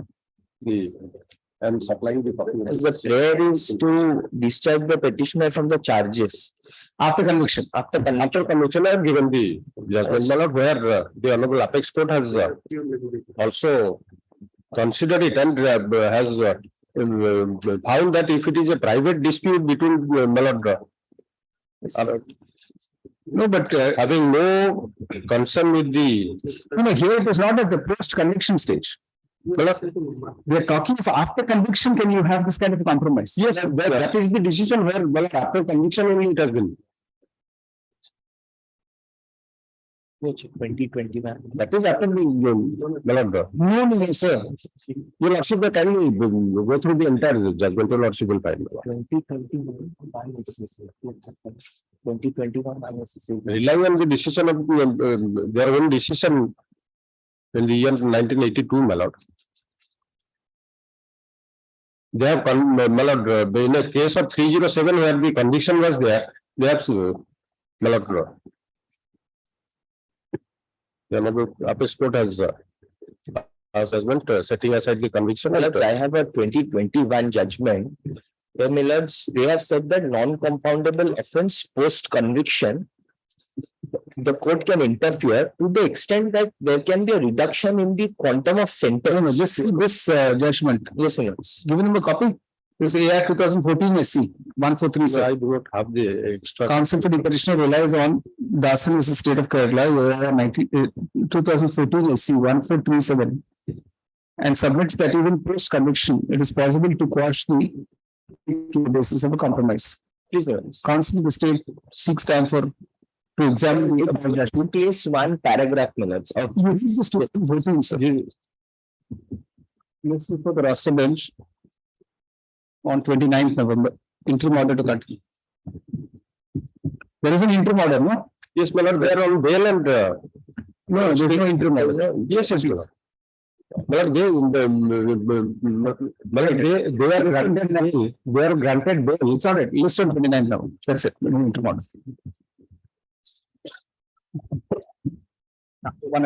And supplying the copy. The prayer is to discharge the petitioner from the charges. After conviction. After conviction, I have given the judgment, my lord, where the Honorable Apex Court has also considered it and has found that if it is a private dispute between my lord, no, but having no concern with the. No, here it is not at the post-conviction stage. We are talking of after conviction, can you have this kind of a compromise? Yes, that is the decision where, well, after conviction only it has been. 2021. That is after the No, sir. Your lordship, can we go through the entire judgment? Your lordship will find. 2021. Relying on the decision of their own decision in the year 1982, my lord. They have, in a case of 307 where the conviction was there, they have, the Appeals Court has assessment setting aside the conviction. I have a 2021 judgment. Where, my lords, they have said that non-compoundable offence post conviction, the court can interfere to the extent that there can be a reduction in the quantum of sentence. This judgment. Yes, my lords. Given him a copy. This AI 2014 SC 143. I do not have the extra. Counsel for the petitioner relies on Dasan versus State of Kerala, 2014 SC 1437, and submits that even post conviction, it is possible to quash the basis of a compromise. Please, my lords. Counsel for the state seeks time to examine the above judgment. Place one paragraph, my lords, of This is the state voting, sir. This is for the roster bench on 29th November, interim order to continue. There is an interim order, no? Yes, my lord, they are on bail and No, there is no interim order. yes, yes, yes. But they are granted bail. It's all right. List on 29 now. That's it. No interim order. One.